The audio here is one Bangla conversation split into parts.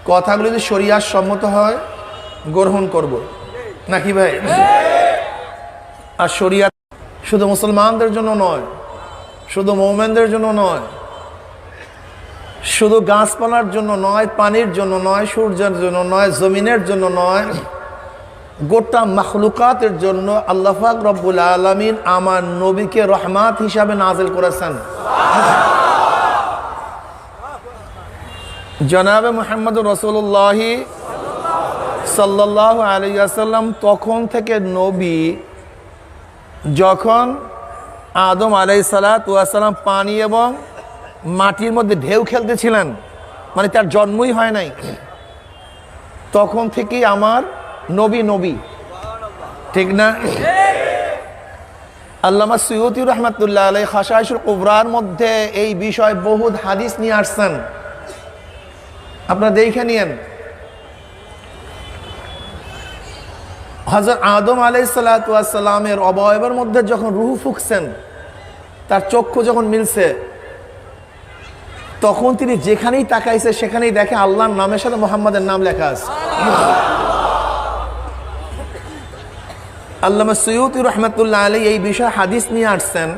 কথাগুলো যদি শরিয়ার সম্মত হয় গ্রহণ করব, নাকি ভাই? আর শরিয়াত শুধু মুসলমানদের জন্য নয়, শুধু মুমিনদের জন্য নয়, শুধু গাছপালার জন্য নয়, পানির জন্য নয়, সূর্যের জন্য নয়, জমিনের জন্য নয়, গোটা মাখলুকাতের জন্য আল্লাহ পাক রব্বুল আলামিন আমার নবীকে রহমত হিসাবে নাজিল করেছেন। জনাবে মুহাম্মদুর রাসূলুল্লাহ সাল্লাল্লাহু আলাইহি ওয়াসাল্লাম তখন থেকে নবী, যখন আদম আলাইহিস সালাতু ওয়াস সালাম পানি এবং মাটির মধ্যে ঢেউ খেলতেছিলেন, মানে তার জন্মই হয় নাই, তখন থেকেই আমার নবী নবী, ঠিক না? আল্লামা সুয়ুতি রহমাতুল্লাহ আলাইহি খাসাইসুল কুবরার মধ্যে এই বিষয় বহুত হাদিস নিয়ে আসছেন, আপনারা দেখে নিয়েন। হযরত আদম আলাইহিস সালাতু ওয়াস সালামের অবয়বের মধ্যে যখন রূহ ফুঁকছেন, তার চক্ষু যখন মিলছে, তখন তিনি যেখানেই তাকাইছে সেখানেই দেখে আল্লাহর নামের সাথে মুহাম্মাদের নাম লেখা আছে। আল্লামা সুয়ুতি রহমাতুল্লাহ আলাইহি এই বিষয়ে হাদিস নিয়ে আসছেন।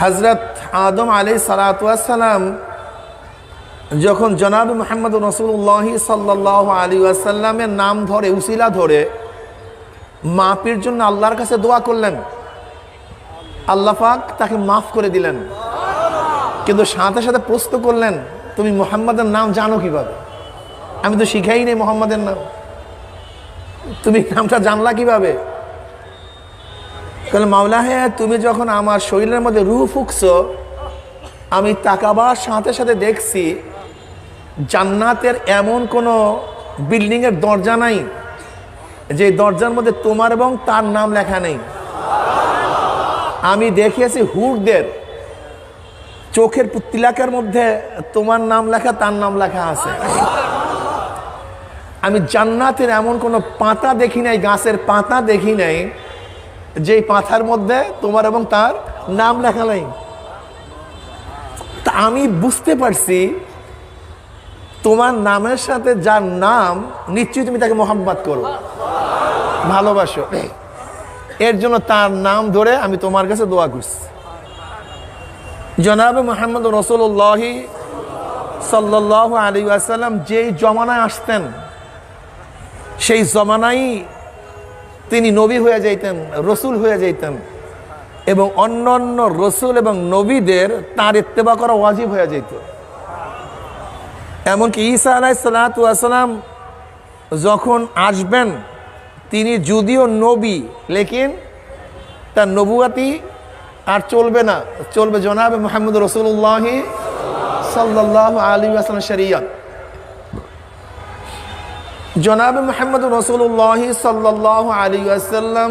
হযরত আদম আলাইহিস সালাতু ওয়াস সালাম যখন জনাব মুহাম্মদুর রাসূলুল্লাহ সাল্লাল্লাহু আলাইহি ওয়াসাল্লামের নাম ধরে, উসিলা ধরে মাফের জন্য আল্লাহর কাছে দোয়া করলেন, আল্লাহ পাক তাকে মাফ করে দিলেন। কিন্তু সাথে সাথে প্রশ্ন করলেন, তুমি মুহাম্মাদের নাম জানো কিভাবে? আমি তো শিখাই নেই মুহাম্মাদের নাম, তুমি নামটা জানলা কিভাবে? বলে, মাওলা হে, তুমি যখন আমার শরীরের মধ্যে রূহ ফুঁকছো, আমি তাকাবার সাথে সাথে দেখছি জান্নাতের এমন কোনো বিল্ডিংয়ের দরজা নাই যে দরজার মধ্যে তোমার এবং তার নাম লেখা নেই। আমি দেখিয়েছি হুরদের চোখের পুতলাকের মধ্যে তোমার নাম লেখা, তার নাম লেখা আছে। আমি জান্নাতের এমন কোনো পাতা দেখি নাই, গাছের পাতা দেখি নাই যেই পাতার মধ্যে তোমার এবং তার নাম লেখা নাই। তা আমি বুঝতে পারছি তোমার নামের সাথে যার নাম, নিশ্চয়ই তুমি তাকে মোহাব্বত করো, ভালোবাসো। এর জন্য তার নাম ধরে আমি তোমার কাছে দোয়া করছি। জনাবে মুহাম্মদুর রাসূলুল্লাহ সাল্লাল্লাহু আলাইহি ওয়াসাল্লাম যেই জমানায় আসতেন, সেই জমানায় তিনি নবী হয়ে যাইতেন, রসুল হয়ে যাইতেন, এবং অন্যান্য রসুল এবং নবীদের তার ইত্তেবা করা ওয়াজিব হয়ে যেত। এমনকি ঈসা আলাইহিস সালাতু ওয়াস সালাম যখন আসবেন, তিনি যদিও নবী, লেকিন তার নবুয়াতি আর চলবে না, চলবে জনাবে মুহাম্মদুর রাসূলুল্লাহ সাল্লাল্লাহু আলাইহি ওয়াসাল্লাম শরীয়ত। জনাবে মুহাম্মদুর রাসূলুল্লাহ সাল্লাল্লাহু আলাইহি ওয়াসাল্লাম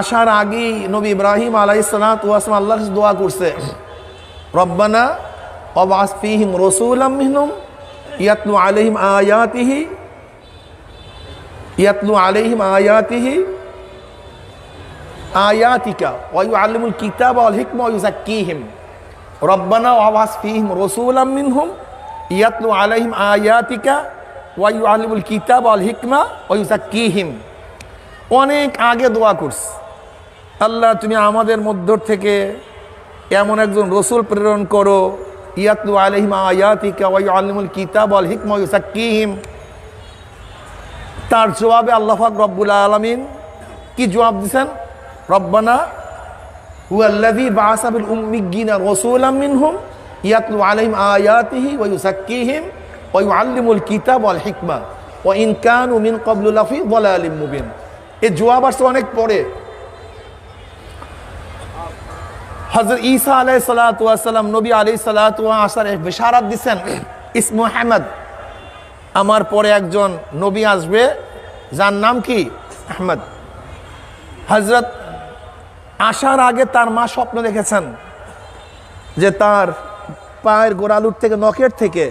আসার আগে নবী ইব্রাহিম আলাইহিস সালাতু ওয়াস সালাম আল্লাহর কাছে দোয়া করছে, রব্বানা ওয়াবআস ফীহিম রাসূলাম মিনহুম ইয়াতলু আলাইহিম আয়াতিহি আয়াতিকা ওয়া ইউআল্লিমুল কিতাবা ওয়াল হিকমা ওয়া ইউযাক্কিহিম। রব্বানা ওয়াবআস ফীহিম রাসূলাম মিনহুম ইয়াতলু আলাইহিম আয়াতিকা ওয়া ইউআল্লিমুল কিতাবা ওয়াল হিকমা ওয়া ইউযাক্কিহিম। অনেক আগে দোয়া করছে, আল্লাহ তুমি আমাদের মধ্য থেকে এমন একজন রসুল প্রেরণ করো, ইয়াতলু আলাইহিম আয়াতিকা ওয়া ইউআল্লিমুল কিতাবা ওয়াল হিকমা ওয়া ইউযাক্কিহিম। তার জবাবে আল্লাহ পাক রব্বুল আলামিন কি জবাব দিয়েছেন? রব্বানা হুয়াল্লাযী বাআসা বিল উম্মিয়্যিনা রাসূলাম মিনহুম ইয়াতলু আলাইহিম আয়াতিহি ওয়া ইউযাক্কিহিম ওয়া ইউআল্লিমুল কিতাবা ওয়াল হিকমা ওয়া ইন কানু মিন ক্বাবলু লাফি যালালিম মুবিন। এই জবাব আসছে অনেক পরে। হযরত ঈসা আলাইহিস সালাতু ওয়াস সালাম, নবী আলাইহিস সালাতু ওয়া আসার বিশারাত দিয়েছেন, ইসমু আহমদ, আমার পরে একজন নবী আসবে যার নাম কি? আহমদ। হযরত আসার আগে তার মা স্বপ্ন দেখেছেন যে তার পায়ের গোড়ালুর থেকে, নখের থেকে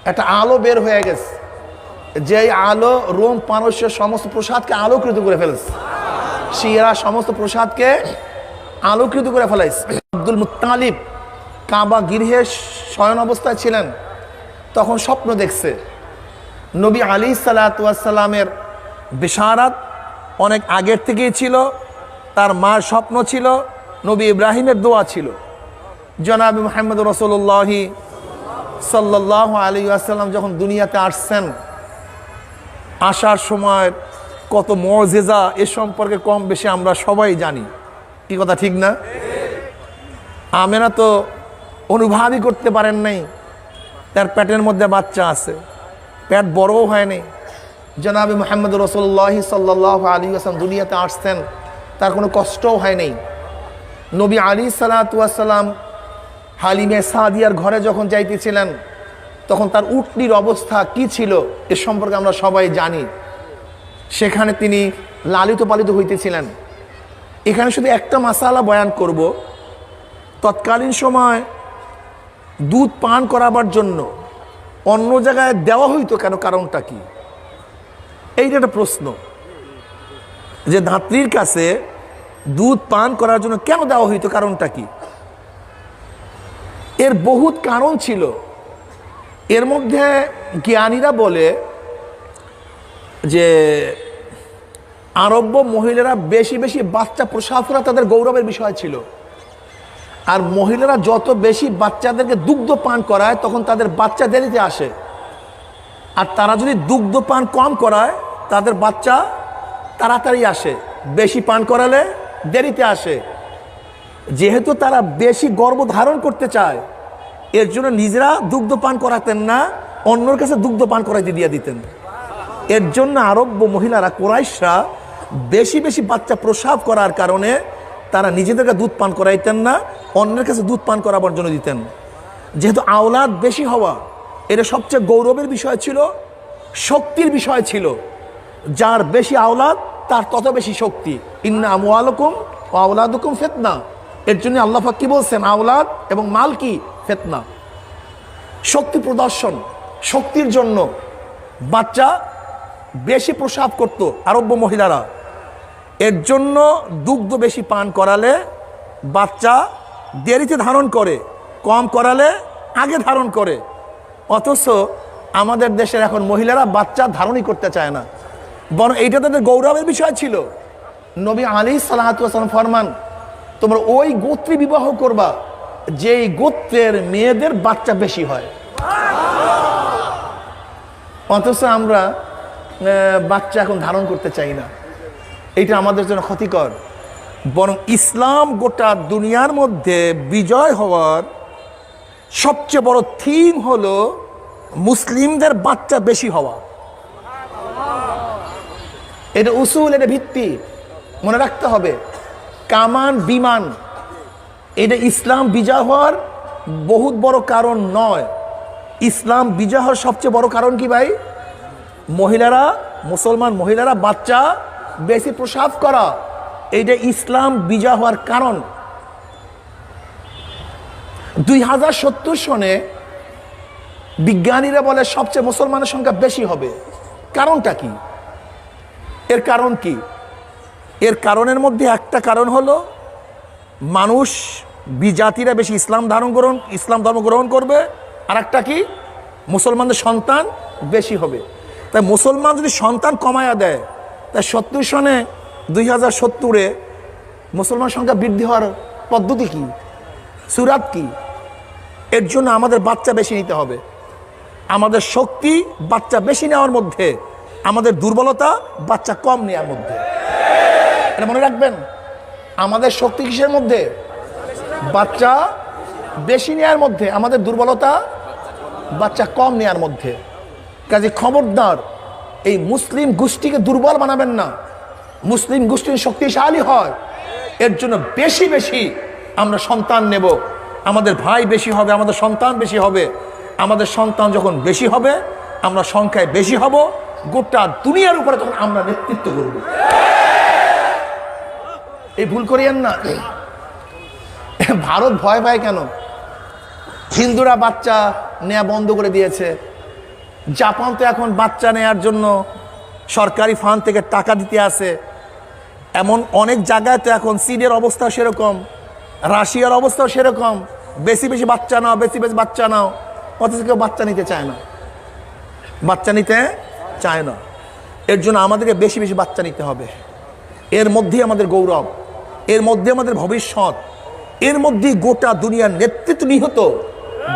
একটা আলো বের হয়ে গেছে, যে আলো রোম পারস্যের সমস্ত প্রসাদকে আলোকৃত করে ফেলেছে, শিয়ারা সমস্ত প্রসাদকে আলোকৃত করে ফেলাইছে। আব্দুল মুত্তালিব কাবা গৃহে শয়ন অবস্থায় ছিলেন, তখন স্বপ্ন দেখছে। নবী আলাইহিসসালাতু ওয়াসসালামের বিশারাত অনেক আগের থেকেই ছিল, তার মার স্বপ্ন ছিল, নবী ইব্রাহিমের দোয়া ছিল। জনাব মুহাম্মদ রাসূলুল্লাহ সাল্লাল্লাহু আলাইহি ওয়াসাল্লাম যখন দুনিয়াতে আসছেন, আসার সময় কত মুজিজা এ সম্পর্কে কম বেশি আমরা সবাই জানি, কি কথা ঠিক না? আমেনা তো অনুভবই করতে পারেন নাই তার পেটের মধ্যে বাচ্চা আছে, পেট বড়ও হয়নি। জনাব মুহাম্মদ রাসূলুল্লাহ সাল্লাল্লাহু আলাইহি ওয়াসাল্লাম দুনিয়াতে আসছেন, তার কোনো কষ্টও হয় নাই। নবী আলাইহিসসালাতু ওয়াসসালাম হালিমে সাদিয়ার ঘরে যখন যাইতেছিলেন, তখন তার উটনির অবস্থা কি ছিল এ সম্পর্কে আমরা সবাই জানি। সেখানে তিনি লালিত পালিত হইতেছিলেন। এখানে শুধু একটা মাসালা বয়ান করব। তৎকালীন সময় দুধ পান করাবার জন্য অন্য জায়গায় দেওয়া হইতো কেন, কারণটা কি? এইটা একটা প্রশ্ন, যে ধাত্রীর কাছে দুধ পান করার জন্য কেন দেওয়া হইতো, কারণটা কি? এর বহুত কারণ ছিল। এর মধ্যে জ্ঞানীরা বলে যে আরব্য মহিলারা বেশি বেশি বাচ্চা প্রসব করা তাদের গৌরবের বিষয় ছিল। আর মহিলারা যত বেশি বাচ্চাদেরকে দুগ্ধ পান করায়, তখন তাদের বাচ্চা দেরিতে আসে। আর তারা যদি দুগ্ধ পান কম করায়, তাদের বাচ্চা তাড়াতাড়ি আসে। বেশি পান করালে দেরিতে আসে। যেহেতু তারা বেশি গর্ভ ধারণ করতে চায়, এর জন্য নিজেরা দুগ্ধ পান করাতেন না, অন্যর কাছে দুগ্ধ পান করাইতে দিয়ে দিতেন। এর জন্য আরব্য মহিলারা, কুরাইশরা বেশি বেশি বাচ্চা প্রসব করার কারণে তারা নিজেদেরকে দুধ পান করাইতেন না, অন্যের কাছে দুধ পান করাবার জন্য দিতেন। যেহেতু আওলাদ বেশি হওয়া এটা সবচেয়ে গৌরবের বিষয় ছিল, শক্তির বিষয় ছিল। যার বেশি আওলাদ তার তত বেশি শক্তি। ইন্না আমওয়ালাকুম ওয়া আওলাদুকুম ফিতনা। এর জন্য আল্লাহ পাক কি বলছেন? আওলাদ এবং মাল কি? ফিতনা। শক্তি প্রদর্শন, শক্তির জন্য বাচ্চা বেশি প্রসব করত আরব্য মহিলারা। এর জন্য দুগ্ধ বেশি পান করালে বাচ্চা দেরিতে ধারণ করে, কম করালে আগে ধারণ করে। অথচ আমাদের দেশের এখন মহিলারা বাচ্চা ধারণই করতে চায় না, বরং এইটা তাদের গৌরবের বিষয় ছিল। নবী আলাইহিসসালাতু ওয়াসাল্লাম ফরমান, তোমরা ওই গোত্রে বিবাহ করবা যেই গোত্রের মেয়েদের বাচ্চা বেশি হয়। অথচ আমরা বাচ্চা এখন ধারণ করতে চাই না। এটা আমাদের জন্য ক্ষতিকর। বরং ইসলাম গোটা দুনিয়ার মধ্যে বিজয় হওয়ার সবচেয়ে বড় থিম হলো মুসলিমদের বাচ্চা বেশি হওয়া। এটা উসুল, এটা ভিত্তি, মনে রাখতে হবে। কামান বিমান এটা ইসলাম বিজয় হওয়ার বহুত বড় কারণ নয়। ইসলাম বিজয় হওয়ার সবচেয়ে বড় কারণ কি ভাই? মহিলারা, মুসলমান মহিলারা বাচ্চা বেশি প্রসব করা, এইটা ইসলাম বিজয় হওয়ার কারণ। 2070 সনে বিজ্ঞানীরা বলে সবচেয়ে মুসলমানের সংখ্যা বেশি হবে। কারণটা কি? এর কারণ কি? এর কারণের মধ্যে একটা কারণ হলো মানুষ বিজাতিরা বেশি ইসলাম ধর্ম গ্রহণ করবে। আর একটা কি? মুসলমানদের সন্তান বেশি হবে। তাই মুসলমান যদি সন্তান কমায়া দেয়, তাই 70 সনে 2070-এ মুসলমান সংখ্যা বৃদ্ধি হওয়ার পদ্ধতি কি, সুরাত কি? এর জন্য আমাদের বাচ্চা বেশি নিতে হবে। আমাদের শক্তি বাচ্চা বেশি নেওয়ার মধ্যে, আমাদের দুর্বলতা বাচ্চা কম নেওয়ার মধ্যে। এটা মনে রাখবেন। আমাদের শক্তি কিসের মধ্যে? বাচ্চা বেশি নেওয়ার মধ্যে। আমাদের দুর্বলতা বাচ্চা কম নেওয়ার মধ্যে। কাজে খবরদার এই মুসলিম গোষ্ঠীকে দুর্বল বানাবেন না। মুসলিম গোষ্ঠী শক্তিশালী হয়, এর জন্য বেশি বেশি আমরা সন্তান নেব। আমাদের ভাই বেশি হবে, আমাদের সন্তান বেশি হবে। আমাদের সন্তান যখন বেশি হবে, আমরা সংখ্যায় বেশি হব, গোটা দুনিয়ার উপরে তখন আমরা নেতৃত্ব করব। এই ভুল করিয়েন না। ভারত ভয় পায় কেন? হিন্দুরা বাচ্চা নেওয়া বন্ধ করে দিয়েছে। জাপান তো এখন বাচ্চা নেওয়ার জন্য সরকারি ফান্ড থেকে টাকা দিতে আছে। এমন অনেক জায়গায় তো এখন চীনের অবস্থাও সেরকম, রাশিয়ার অবস্থাও সেরকম। বেশি বেশি বাচ্চা নাও, বেশি বেশি বাচ্চা নাও, অথচ কেউ বাচ্চা নিতে চায় না, বাচ্চা নিতে চায় না। এর জন্য আমাদেরকে বেশি বেশি বাচ্চা নিতে হবে। এর মধ্যেই আমাদের গৌরব, এর মধ্যে আমাদের ভবিষ্যৎ, এর মধ্যেই গোটা দুনিয়ার নেতৃত্ব নিহত,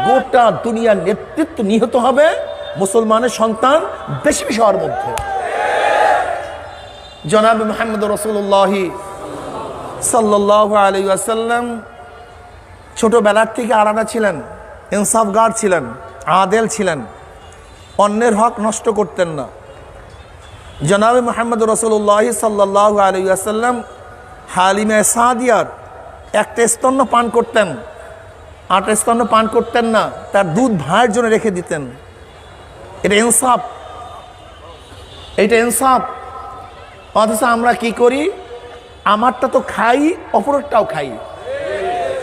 গোটা দুনিয়ার নেতৃত্ব নিহত হবে মুসলমানের সন্তান বেশি বেশি হওয়ার মধ্যে। জনাব মুহাম্মদ রাসূলুল্লাহ সাল্লাল্লাহু আলাইহি ওয়াসাল্লাম ছোটবেলার থেকে আলাদা ছিলেন, ইনসাফগার ছিলেন, আদেল ছিলেন, অন্যের হক নষ্ট করতেন না। জনাব মুহাম্মদ রাসূলুল্লাহ সাল্লাল্লাহু আলাইহি ওয়াসাল্লাম হালিমা সাদিয়ার একটা স্তন্য পান করতেন, 8 স্তন্য পান করতেন না, তার দুধ ভাইয়ের জন্য রেখে দিতেন। এটা ইনসাফ, এটা ইনসাফ। অথচ আমরা কি করি, আমারটা তো খাই, অপরটাও খাই।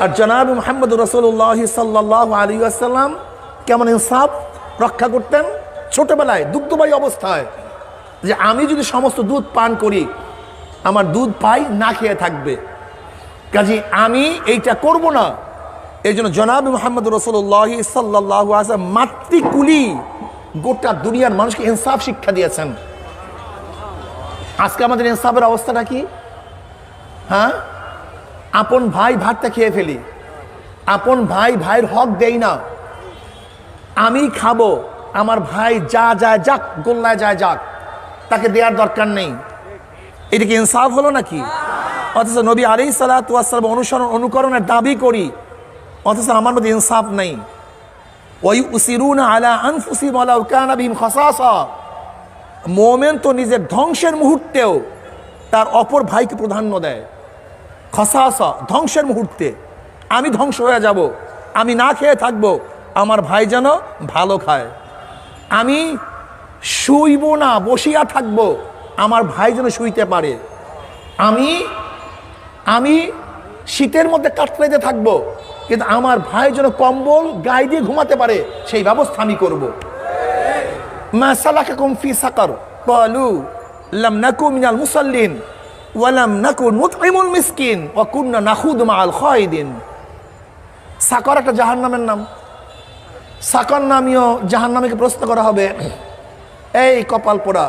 আর জনাব মুহাম্মদ রাসূলুল্লাহ সাল্লাল্লাহু আলাইহি ওয়াসাল্লাম কেমন ইনসাফ রক্ষা করতেন ছোটবেলায় দুগ্ধবাহী অবস্থায়, যে আমি যদি সমস্ত দুধ পান করি আমার দুধ পাই না খেয়ে থাকবে, কাজে আমি এইটা করব না। এই জন্য জনাব মুহাম্মদ রাসূলুল্লাহ সাল্লাল্লাহু আলাইহি ওয়াসাল্লাম মাতৃকুলি গোটা দুনিয়ার মানুষকে ইনসাফ শিক্ষা দিয়েছেন। আজকে আমাদের ইনসাফের অবস্থাটা কি? হ্যাঁ, আপন ভাই ভাতটা খেয়ে ফেলি, আপন ভাই ভাইয়ের হক দেই না। আমি খাবো, আমার ভাই যা যায় যাক, গোল্লায় যায় যাক, তাকে দেওয়ার দরকার নেই। এটা কি ইনসাফ হলো নাকি? অথচ নবী আলাইহিস সালাতু ওয়াস সালাম অনুকরণের দাবি করি, অথচ আমার মধ্যে ইনসাফ নেই। ওয়ায়ুসিরুনা আলা আনফুসিহিম ওয়ালাউ কানা বিহিম খাসাসা। মুমিন তো নিজের ধ্বংসের মুহূর্তেও তার অপর ভাইকে প্রাধান্য দেয়। খাসাসা, ধ্বংসের মুহূর্তে আমি ধ্বংস হয়ে যাব, আমি না খেয়ে থাকবো, আমার ভাই যেন ভালো খায়। আমি শুইব না, বসিয়া থাকবো, আমার ভাই যেন শুইতে পারে। আমি শীতের মধ্যে কাটলাইতে থাকবো, কিন্তু আমার ভাই যেন কম্বল গায়ে দিয়ে ঘুমাতে পারে, সেই ব্যবস্থা আমি করব। মা সালাকাকুম ফি সাকার ক্বালু লাম নাকু মিনাল মুসাল্লিন ওয়া লাম নাকু নুতঈমুল মিসকিন ওয়া কুননা নাখুদু মাআল খায়দিন। সাকার একটা জাহান্নামের নাম। সাকার নামীয় জাহান্নামীকে প্রশ্ন করা হবে, এই কপাল পোড়া,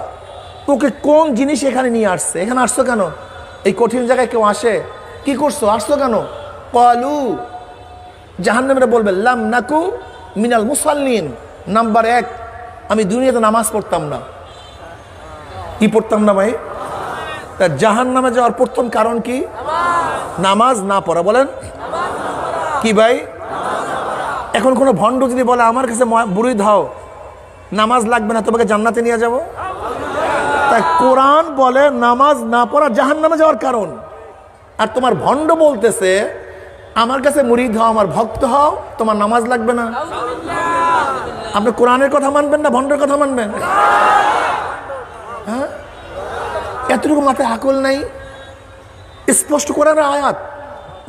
তোকে কোন জিনিস এখানে নিয়ে আসছে? এখানে আসছো কেন? এই কঠিন জায়গায় কেউ আসে? কি করছো, আসছো কেন? ক্বালু, জাহান্নামীরা বলবে, লাম নাকু মিনাল মুসাল্লিন। নাম্বার 1, আমি দুনিয়াতে নামাজ পড়তাম না। কি পড়তাম না ভাই? তা জাহান্নামে যাওয়ার প্রথম কারণ কি? নামাজ না পড়া। বলেন কি ভাই? এখন কোনো ভণ্ড যদি বলে আমার কাছে বুড়ি ধাও, নামাজ লাগবে না, তোমাকে জান্নাতে নিয়ে যাব, তাই কোরআন বলে নামাজ না পড়া জাহান্নামে যাওয়ার কারণ। আর তোমার ভণ্ড বলতেছে আমার কাছে মুরিদ হও, আমার ভক্ত হও, তোমার নামাজ লাগবে না। আপনি কোরআনের কথা মানবেন না ভণ্ডের কথা মানবেন? হ্যাঁ, এতটুকু মাথায় আকল নাই? স্পষ্ট কোরআনের আয়াত,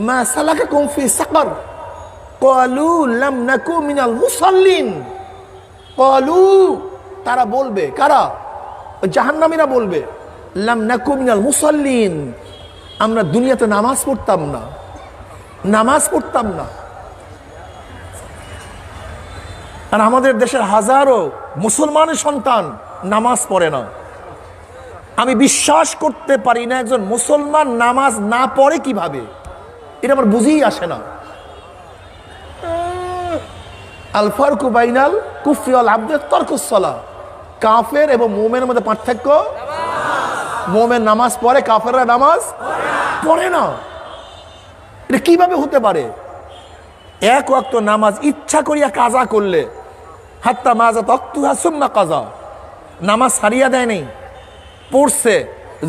মা সালাকাকুম ফি সাকার ক্বালু লাম নাকু মিনাল মুসাল্লিন। ক্বালু, তারা বলবে, কারা? জাহান্নামীরা বলবে, লাম নাকু মিনাল মুসাল্লিন, আমরা দুনিয়াতে নামাজ পড়তাম না, নামাজ পড়তাম না। আর আমাদের দেশের হাজারো মুসলমানের সন্তান নামাজ পড়ে না। আমি বিশ্বাস করতে পারি না একজন মুসলমান নামাজ না পড়ে কিভাবে, এটা আমার বুঝেই আসে না। আল ফারকু বাইনাল কুফরি ওয়াল আবদি তারকুস সালাহ। কাফের এবং মুমিনের মধ্যে পার্থক্য, মুমিন নামাজ পড়ে, কাফেররা নামাজ পড়ে না। এটা কিভাবে হতে পারে? এক ওয়াক্ত নামাজ ইচ্ছা করিয়া কাজা করলে, হাত্তা মাজা তক্তুহা সুম্মা কাজা, নামাজ সারিয়া দেয় নেই, পড়ছে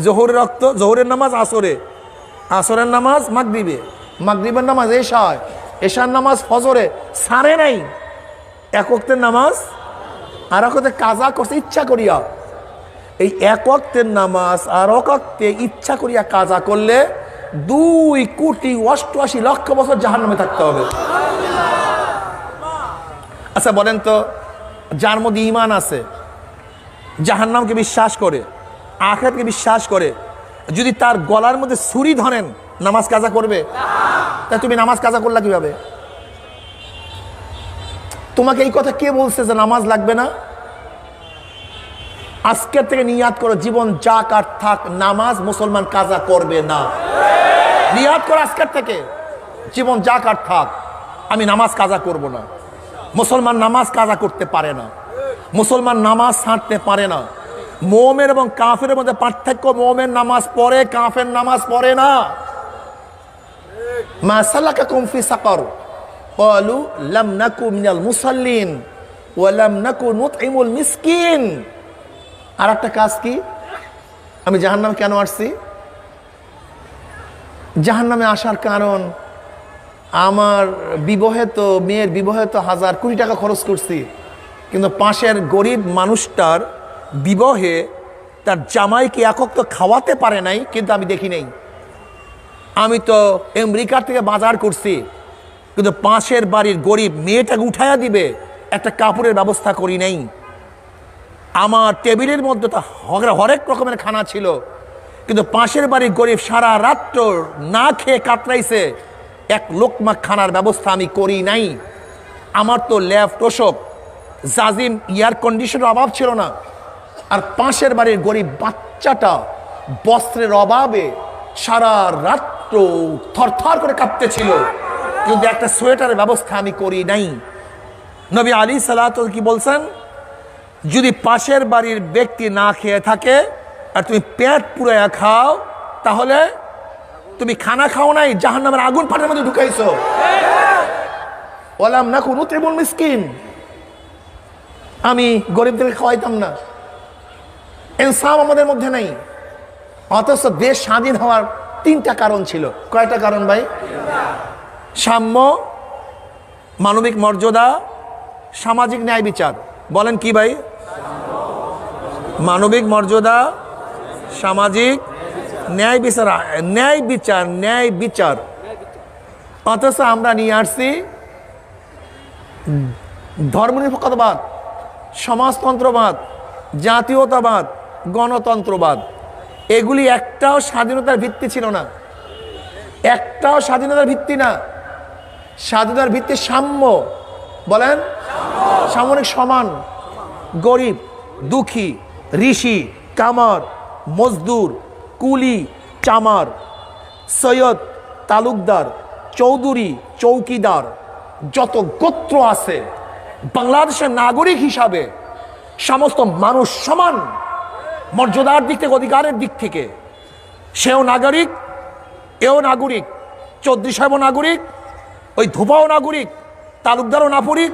জোহরের রক্ত, জোহরের নামাজ আসরে, আসরের নামাজ মাগরিবে, মাগরিবের নামাজ এশায়, এশার নামাজ ফজরে, সারে নাই। এক ওয়াক্তের নামাজ আর এক ওয়াক্তে কাজা করছে ইচ্ছা করিয়া। এই এক ওয়াক্তের নামাজ আর এক ওয়াক্তে ইচ্ছা করিয়া কাজা করলে 2,88,00,000 বছর জাহান্নামে থাকতে হবে। আচ্ছা বলেন তো, যার মধ্যে ঈমান আছে, জাহান্নামকে বিশ্বাস করে, আখিরাতকে বিশ্বাস করে, যদি তার গলার মধ্যে ছুরি ধরেন, নামাজ কাজা করবে? তা তুমি নামাজ কাজা করলা কিভাবে? তোমাকে এই কথা কে বলছে যে নামাজ লাগবে না? আজকের থেকে নিয়াত করো, জীবন যাক আর থাক, নামাজ মুসলমান কাজা করবে না। নিয়াত করো আজকের থেকে, জীবন যাক আর থাক, আমি নামাজ কাজা করব না। মুসলমান নামাজ কাজা করতে পারে না, মুসলমান নামাজ ছাড়তে পারে না। মুমিন এবং কাফেরের মধ্যে পার্থক্য, মুমিন নামাজ পড়ে, কাফের নামাজ পড়ে না। মা সালাকাকুম ফি সাকার ক্বালু লাম নাকু মিনাল মুসাল্লিন ওয়া লাম নাকু নুতইমুল মিসকিন। আর একটা কাজ কি? আমি জাহান্নামে কেন আসছি? জাহান্নামে আসার কারণ, আমার বিবাহিত মেয়ের বিবাহিত 1000 কোটি টাকা খরচ করছি, কিন্তু পাশের গরিব মানুষটার বিবাহে তার জামাইকে একক তো খাওয়াতে পারে নাই, কিন্তু আমি দেখি নাই। আমি তো আমেরিকার থেকে বাজার করছি, কিন্তু পাশের বাড়ির গরিব মেয়েটাকে উঠাইয়া দিবে একটা কাপড়ের ব্যবস্থা করি নাই। আমার টেবিলের মধ্যে তো হরেক রকমের খানা ছিল, কিন্তু পাশের বাড়ির গরিব সারা রাত্র না খেয়ে কাতরাইছে, এক লোকমা খানার ব্যবস্থা আমি করি নাই। আমার তো ল্যাব তোষক জাজিম এয়ার কন্ডিশনের অভাব ছিল না, আর পাশের বাড়ির গরিব বাচ্চাটা বস্ত্রের অভাবে সারা রাত্র থরথর করে কাঁপতেছিল, কিন্তু একটা সোয়েটারের ব্যবস্থা আমি করি নাই। নবী আলাইহিস সালাতু কি বলছেন? যদি পাশের বাড়ির ব্যক্তি না খেয়ে থাকে আর তুমি পেট পুরাইয়া খাও, তাহলে তুমি খানা খাও নাই, জাহান্নামের আগুন ফাটার মধ্যে ঢুকাইছো। ওয়ালাম নাকু নুতইমুল মিসকিন, আমি গরিবদেরকে খাওয়াইতাম না। ইনসাফ আমাদের মধ্যে নাই। অথচ দেশ স্বাধীন হওয়ার 3টা কারণ ছিল। কয়টা কারণ ভাই? সাম্য, মানবিক মর্যাদা, সামাজিক ন্যায় বিচার। বলেন কি ভাই? মানবিক মর্যাদা, সামাজিক ন্যায় বিচার, ন্যায় বিচার, ন্যায় বিচার। অথচ আমরা নিয়ে আসছি ধর্মনিরপেক্ষতাবাদ, সমাজতন্ত্রবাদ, জাতীয়তাবাদ, গণতন্ত্রবাদ। এগুলি একটাও স্বাধীনতার ভিত্তি ছিল না, একটাও স্বাধীনতার ভিত্তি না। স্বাধীনতার ভিত্তি সাম্য। বলেন সামরিক সমান, গরিব দুঃখী, ঋষি কামার, মজদুর, কুলি চামার, সৈয়দ তালুকদার, চৌধুরী চৌকিদার, যত গোত্র আছে বাংলাদেশের নাগরিক হিসাবে সমস্ত মানুষ সমান মর্যাদার দিক থেকে, অধিকারের দিক থেকে। সেও নাগরিক, এও নাগরিক, চৌধুরী সাহেবও নাগরিক, ওই ধোপাও নাগরিক, তালুকদারও নাগরিক,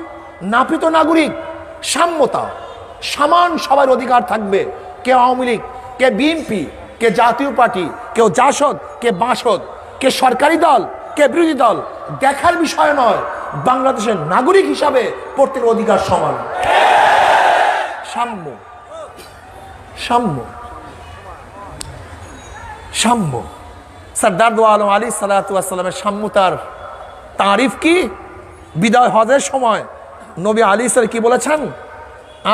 নাপিত নাগরিক। সাম্যতা, সমান সবার অধিকার থাকবে। কে আওয়ামী লীগ, কে বিএনপি, কে জাতীয় পার্টি, কেউ জাসদ, কে বাসদ, কে সরকারি দল, কে বিরোধী দল, দেখার বিষয় নয়। বাংলাদেশের নাগরিক হিসাবে প্রত্যেকের অধিকার সমান। সাম্য, সাম্য, সাম্য। সরদার দো আলম আলাইহিস সালাতু ওয়াস সালামের সাম্যতার তারিফ কি? বিদায় হজের সময় নবী আলাইহিস সালাম কি বলেছেন?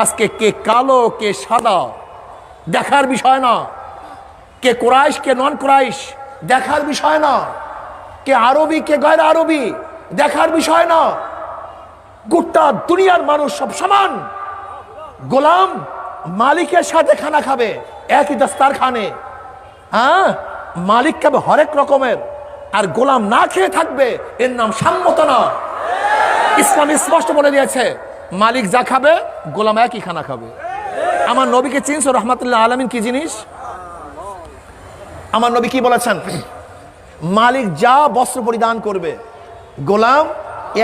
আজকে কে কালো কে সাদা দেখার বিষয় না, কে কুরাইশ কে নন কুরাইশ দেখার বিষয় না, কে আরবি কে গैर আরবি দেখার বিষয় না। গোটা দুনিয়ার মানুষ সব সমান। গোলাম মালিকের সাথে খানা খাবে একই দস্তারখানে, হ্যাঁ, মালিক খাবে হরেক রকমের, আর গোলাম না খেয়ে থাকবে, এর নাম সাম্যতা না। ইসলাম স্পষ্ট বলে দিয়েছে, মালিক যা খাবে গোলাম একই খানা খাবে। আমার নবীকে চিনছো? রহমাতুল্লাহ আলামিন কি জিনিস? আমার নবী কি বলেছেন? মালিক যা বস্ত্র পরিধান করবে গোলাম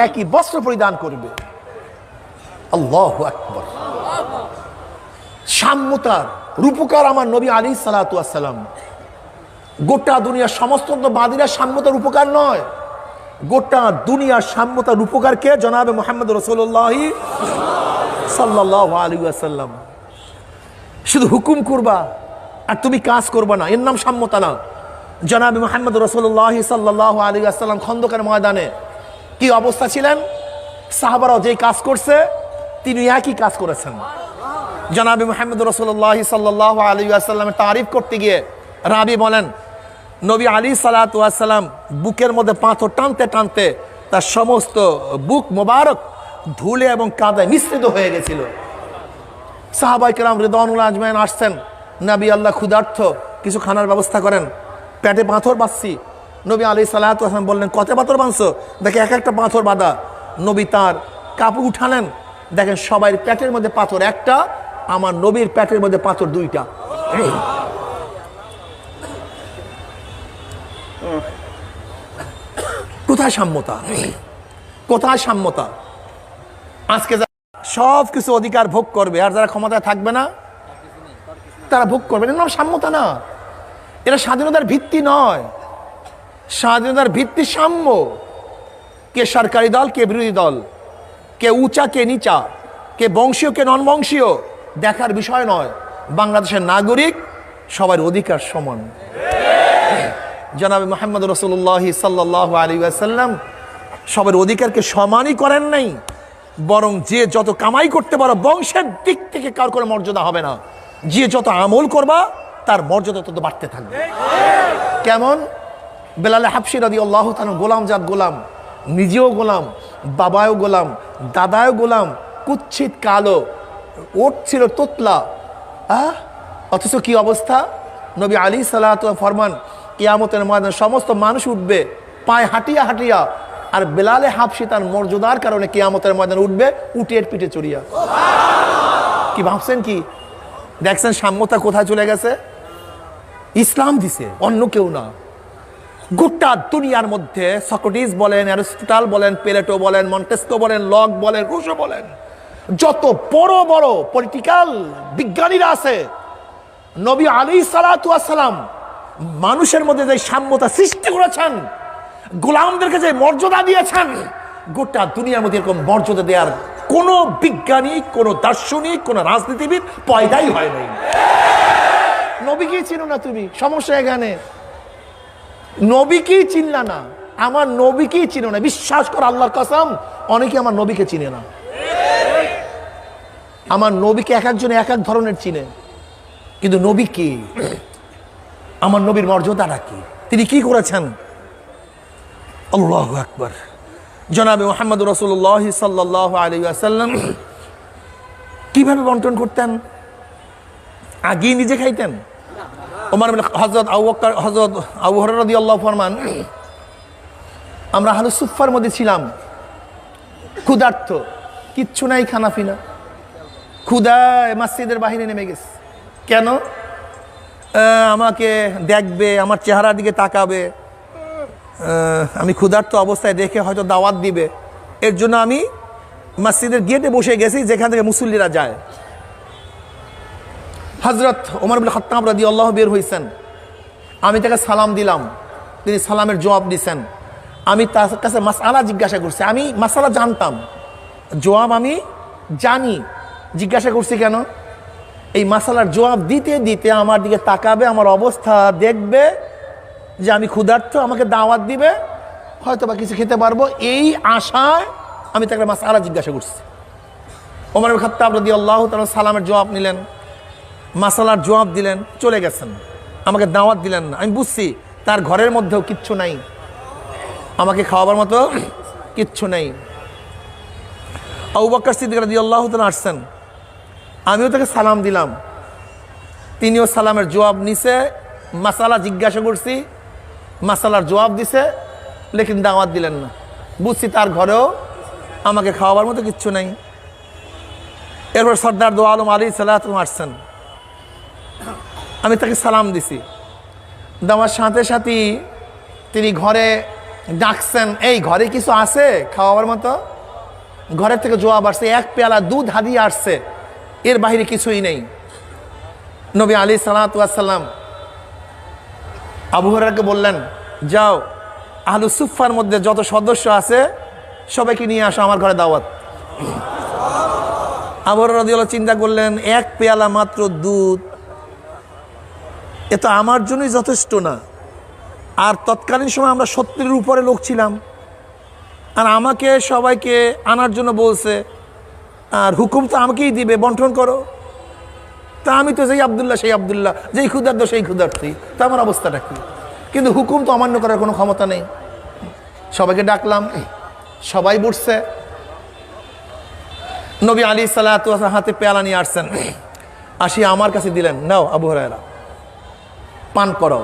একই বস্ত্র পরিধান করবে। আল্লাহু আকবার। সাম্যতার রূপকার আমার নবী আলাইহিস সালাতু ওয়াস সালাম। গোটা দুনিয়ার সমস্ত বাদীরা সাম্যতার উপকার নয়, গোটা দুনিয়ার সাম্যতার উপকার কে? জনাবে মুহাম্মদ রাসূলুল্লাহ সাল্লাল্লাহু আলাইহি ওয়াসাল্লাম। শুধু হুকুম করবা আর তুমি কাজ করবা না, এর নাম সাম্যতা না। জনাবে মুহাম্মদ রাসূলুল্লাহ সাল্লাল্লাহু আলাইহি ওয়াসাল্লাম খন্দকের ময়দানে কি অবস্থা ছিলেন? সাহাবারাও যেই কাজ করছে তিনি একই কাজ করেছেন। জনাবে মুহাম্মদ রাসূলুল্লাহ সাল্লাল্লাহু আলাইহি ওয়াসাল্লামের তারিফ করতে গিয়ে রাবি বলেন, নবী আলাইহিস সালাতু ওয়াস সালাম বুকের মধ্যে পাথর টানতে টানতে তার সমস্ত বুক মোবারক ধুলে এবং কাদায় মিশ্রিত হয়ে গেছিল। সাহাবায়ে কেরাম রিদওয়ানুল্লাহ আজমাইন আসছেন, নবী আল্লাহ ক্ষুধার্ত, কিছু খানার ব্যবস্থা করেন, পেটে পাথর বাঁধছি। নবী আলাইহিস সালাতু ওয়াস সালাম বললেন, কত পাথর বাঁধছো? দেখে এক একটা পাথর বাঁধা। নবী তার কাপড় উঠালেন, দেখেন সবাই পেটের মধ্যে পাথর একটা, আমার নবীর পেটের মধ্যে পাথর দুইটা। কোথায় সাম্যতা? কোথায় সাম্যতা? আজকে সব কিছু অধিকার ভোগ করবে, আর যারা ক্ষমতায় থাকবে না তারা ভোগ করবে না। সাম্যতা না, এটা স্বাধীনতার ভিত্তি নয়। স্বাধীনতার ভিত্তি সাম্য। কে সরকারি দল, কে বিরোধী দল, কে উঁচা, কে নিচা, কে বংশীয়, কে নন বংশীয়, দেখার বিষয় নয়। বাংলাদেশের নাগরিক সবার অধিকার সমান। জনাবে মুহাম্মদ রাসূলুল্লাহ সাল্লাল্লাহু আলাইহি ওয়াসাল্লাম সবার অধিকারকে সমানই করেন নাই, বরং যে যত কামাই করতে পারো বংশের দিক থেকে কার করে মর্যাদা হবে না, যে যত আমল করবা তার মর্যাদা তত বাড়তে থাকবে। কেমন? বেলাল হাবশী রাদিয়াল্লাহু তাআলা গোলাম, গোলাম, নিজেও গোলাম, বাবাও গোলাম, দাদাও গোলাম, কুচ্ছিত কালো, ওট ছিল তোতলা। অথচ কি অবস্থা? নবী আলাইহিস সালাতু ওয়া ফরমান, কিয়ামতের ময়দানে সমস্ত মানুষ উঠবে পায়ে হাঁটিয়া হাঁটিয়া, আর বেলালে হাবশী তার মর্যাদার কারণে কিয়ামতের ময়দানে উঠবে উটের পিঠে চড়িয়া। কি ভাবছেন? কি দেখছেন সাম্যতা কোথায় চলে গেছে? ইসলাম দিছে, অন্য কেউ না। গোটা দুনিয়ার মধ্যে সক্রেটিস বলেন, অ্যারিস্টটল বলেন, প্লেটো বলেন, মন্টেস্কো বলেন, লক বলেন, রুশো বলেন, যত বড় বড় পলিটিক্যাল বিজ্ঞানীরা আছে, নবী আলাইহিস সালাতু ওয়াস সালাম মানুষের মধ্যে যে সাম্যতা সৃষ্টি করেছেন, গোলামদেরকে যে মর্যাদা দিয়েছেন, গোটা দুনিয়ার মধ্যে এরকম মর্যাদা দেওয়ার কোনো বিজ্ঞানী, কোনো দার্শনিক, কোনো রাজনীতিবিদ পয়দাই হয় নাই। নবীকেই চিনো না তুমি, সমস্যা এখানে। নবীকেই চিনলা না, আমার নবীকেই চিনো না। বিশ্বাস কর আল্লাহর কসম, অনেকে আমার নবীকে চিনে না। আমার নবীকে এক একজন এক এক ধরনের চিনে, কিন্তু নবী কি? আমার নবীর মর্যাদাটা কি? তিনি কি করেছেন? আল্লাহু আকবার। জনাবে মুহাম্মদ রাসূলুল্লাহ সাল্লাল্লাহু আলাইহি ওয়াসাল্লাম কিভাবে বন্টন করতেন? আগেই নিজে খাইতেন? ওমর ইবনে হযরত আবু বকর, হযরত আবু হুরায়রা রাদিয়াল্লাহু ফরমান, আমরা আহলে সুফফার মধ্যে ছিলাম, ক্ষুধার্ত, কিচ্ছু নাই, খানাফিনা, ক্ষুধায় মসজিদের বাহিরে নেমে গেছে। কেন? আমাকে দেখবে, আমার চেহারার দিকে তাকাবে, আমি ক্ষুধার্ত অবস্থায় দেখে হয়তো দাওয়াত দিবে, এর জন্য আমি মসজিদের গেটে বসে গেছি যেখান থেকে মুসল্লিরা যায়। হযরত ওমর ইবনে খাত্তাব রাদিয়াল্লাহু বের হইছেন, আমি তাকে সালাম দিলাম, তিনি সালামের জবাব দিছেন। আমি তার কাছে মাসআলা জিজ্ঞাসা করছি, আমি মাসআলা জানতাম, জবাব আমি জানি। জিজ্ঞাসা করছি কেন? এই মাসআলার জবাব দিতে দিতে আমার দিকে তাকাবে, আমার অবস্থা দেখবে যে আমি ক্ষুধার্ত, আমাকে দাওয়াত দিবে, হয়তো বা কিছু খেতে পারবো, এই আশায় আমি তাকে মাসআলা জিজ্ঞাসা করছি। ওমর ইবনে খাত্তাব রাদিয়াল্লাহু তাআলা সালামের জবাব নিলেন, মাসআলার জবাব দিলেন, চলে গেছেন, আমাকে দাওয়াত দিলেন না। আমি বুঝছি তার ঘরের মধ্যেও কিচ্ছু নাই, আমাকে খাওয়াবার মতো কিচ্ছু নেই। আবু বকর সিদ্দিক রাদিয়াল্লাহু তাআলা আসছেন, আমিও তাকে সালাম দিলাম, তিনিও সালামের জবাব নিছে, মাসআলা জিজ্ঞাসা করছি, মাসআলার জবাব দিছে, লেকিন দাওয়াত দিলেন না। বুঝছি তার ঘরেও আমাকে খাওয়াবার মতো কিচ্ছু নেই। এরপর সর্দার দো আলম আলাইহিস সালাতু আসছেন, আমি তাকে সালাম দিছি, দেওয়ার সাথে সাথেই তিনি ঘরে ডাকছেন, এই ঘরে কিছু আছে খাওয়াবার মতো? ঘরের থেকে জবাব আসছে, এক পেয়ালা দুধ হাদিয়ে আসছে, এর বাইরে কিছুই নেই। নবী আলাইহিস সালাতু ওয়াস সালাম আবু হুরায়রাকে বললেন, যাও আহলু সুফফার মধ্যে যত সদস্য আছে সবাইকে নিয়ে আসো, আমার ঘরে দাওয়াত। আবু হুরায়রা রাদিয়াল্লাহু চিন্তা করলেন, এক পেয়ালা মাত্র দুধ, এ তো আমার জন্যই যথেষ্ট না। আর তৎকালীন সময় আমরা 70-এর উপরে লোক ছিলাম, আর আমাকে সবাইকে আনার জন্য বলছে, আর হুকুম তো আমাকেই দিবে, বন্টন করো। তা আমি তো যেই আব্দুল্লাহ সেই আব্দুল্লাহ, যেই ক্ষুধার্ত সেই ক্ষুধার্থী, তা আমার অবস্থাটা কি? কিন্তু হুকুম তো অমান্য করার কোনো ক্ষমতা নেই। সবাইকে ডাকলাম, সবাই বসছে, নবী আলাইহিস সালাতু ওয়াস সালাম হাতে পেয়ালা নিয়ে আসছেন, আসি আমার কাছে দিলেন, নাও আবু হুরায়রা পান করো।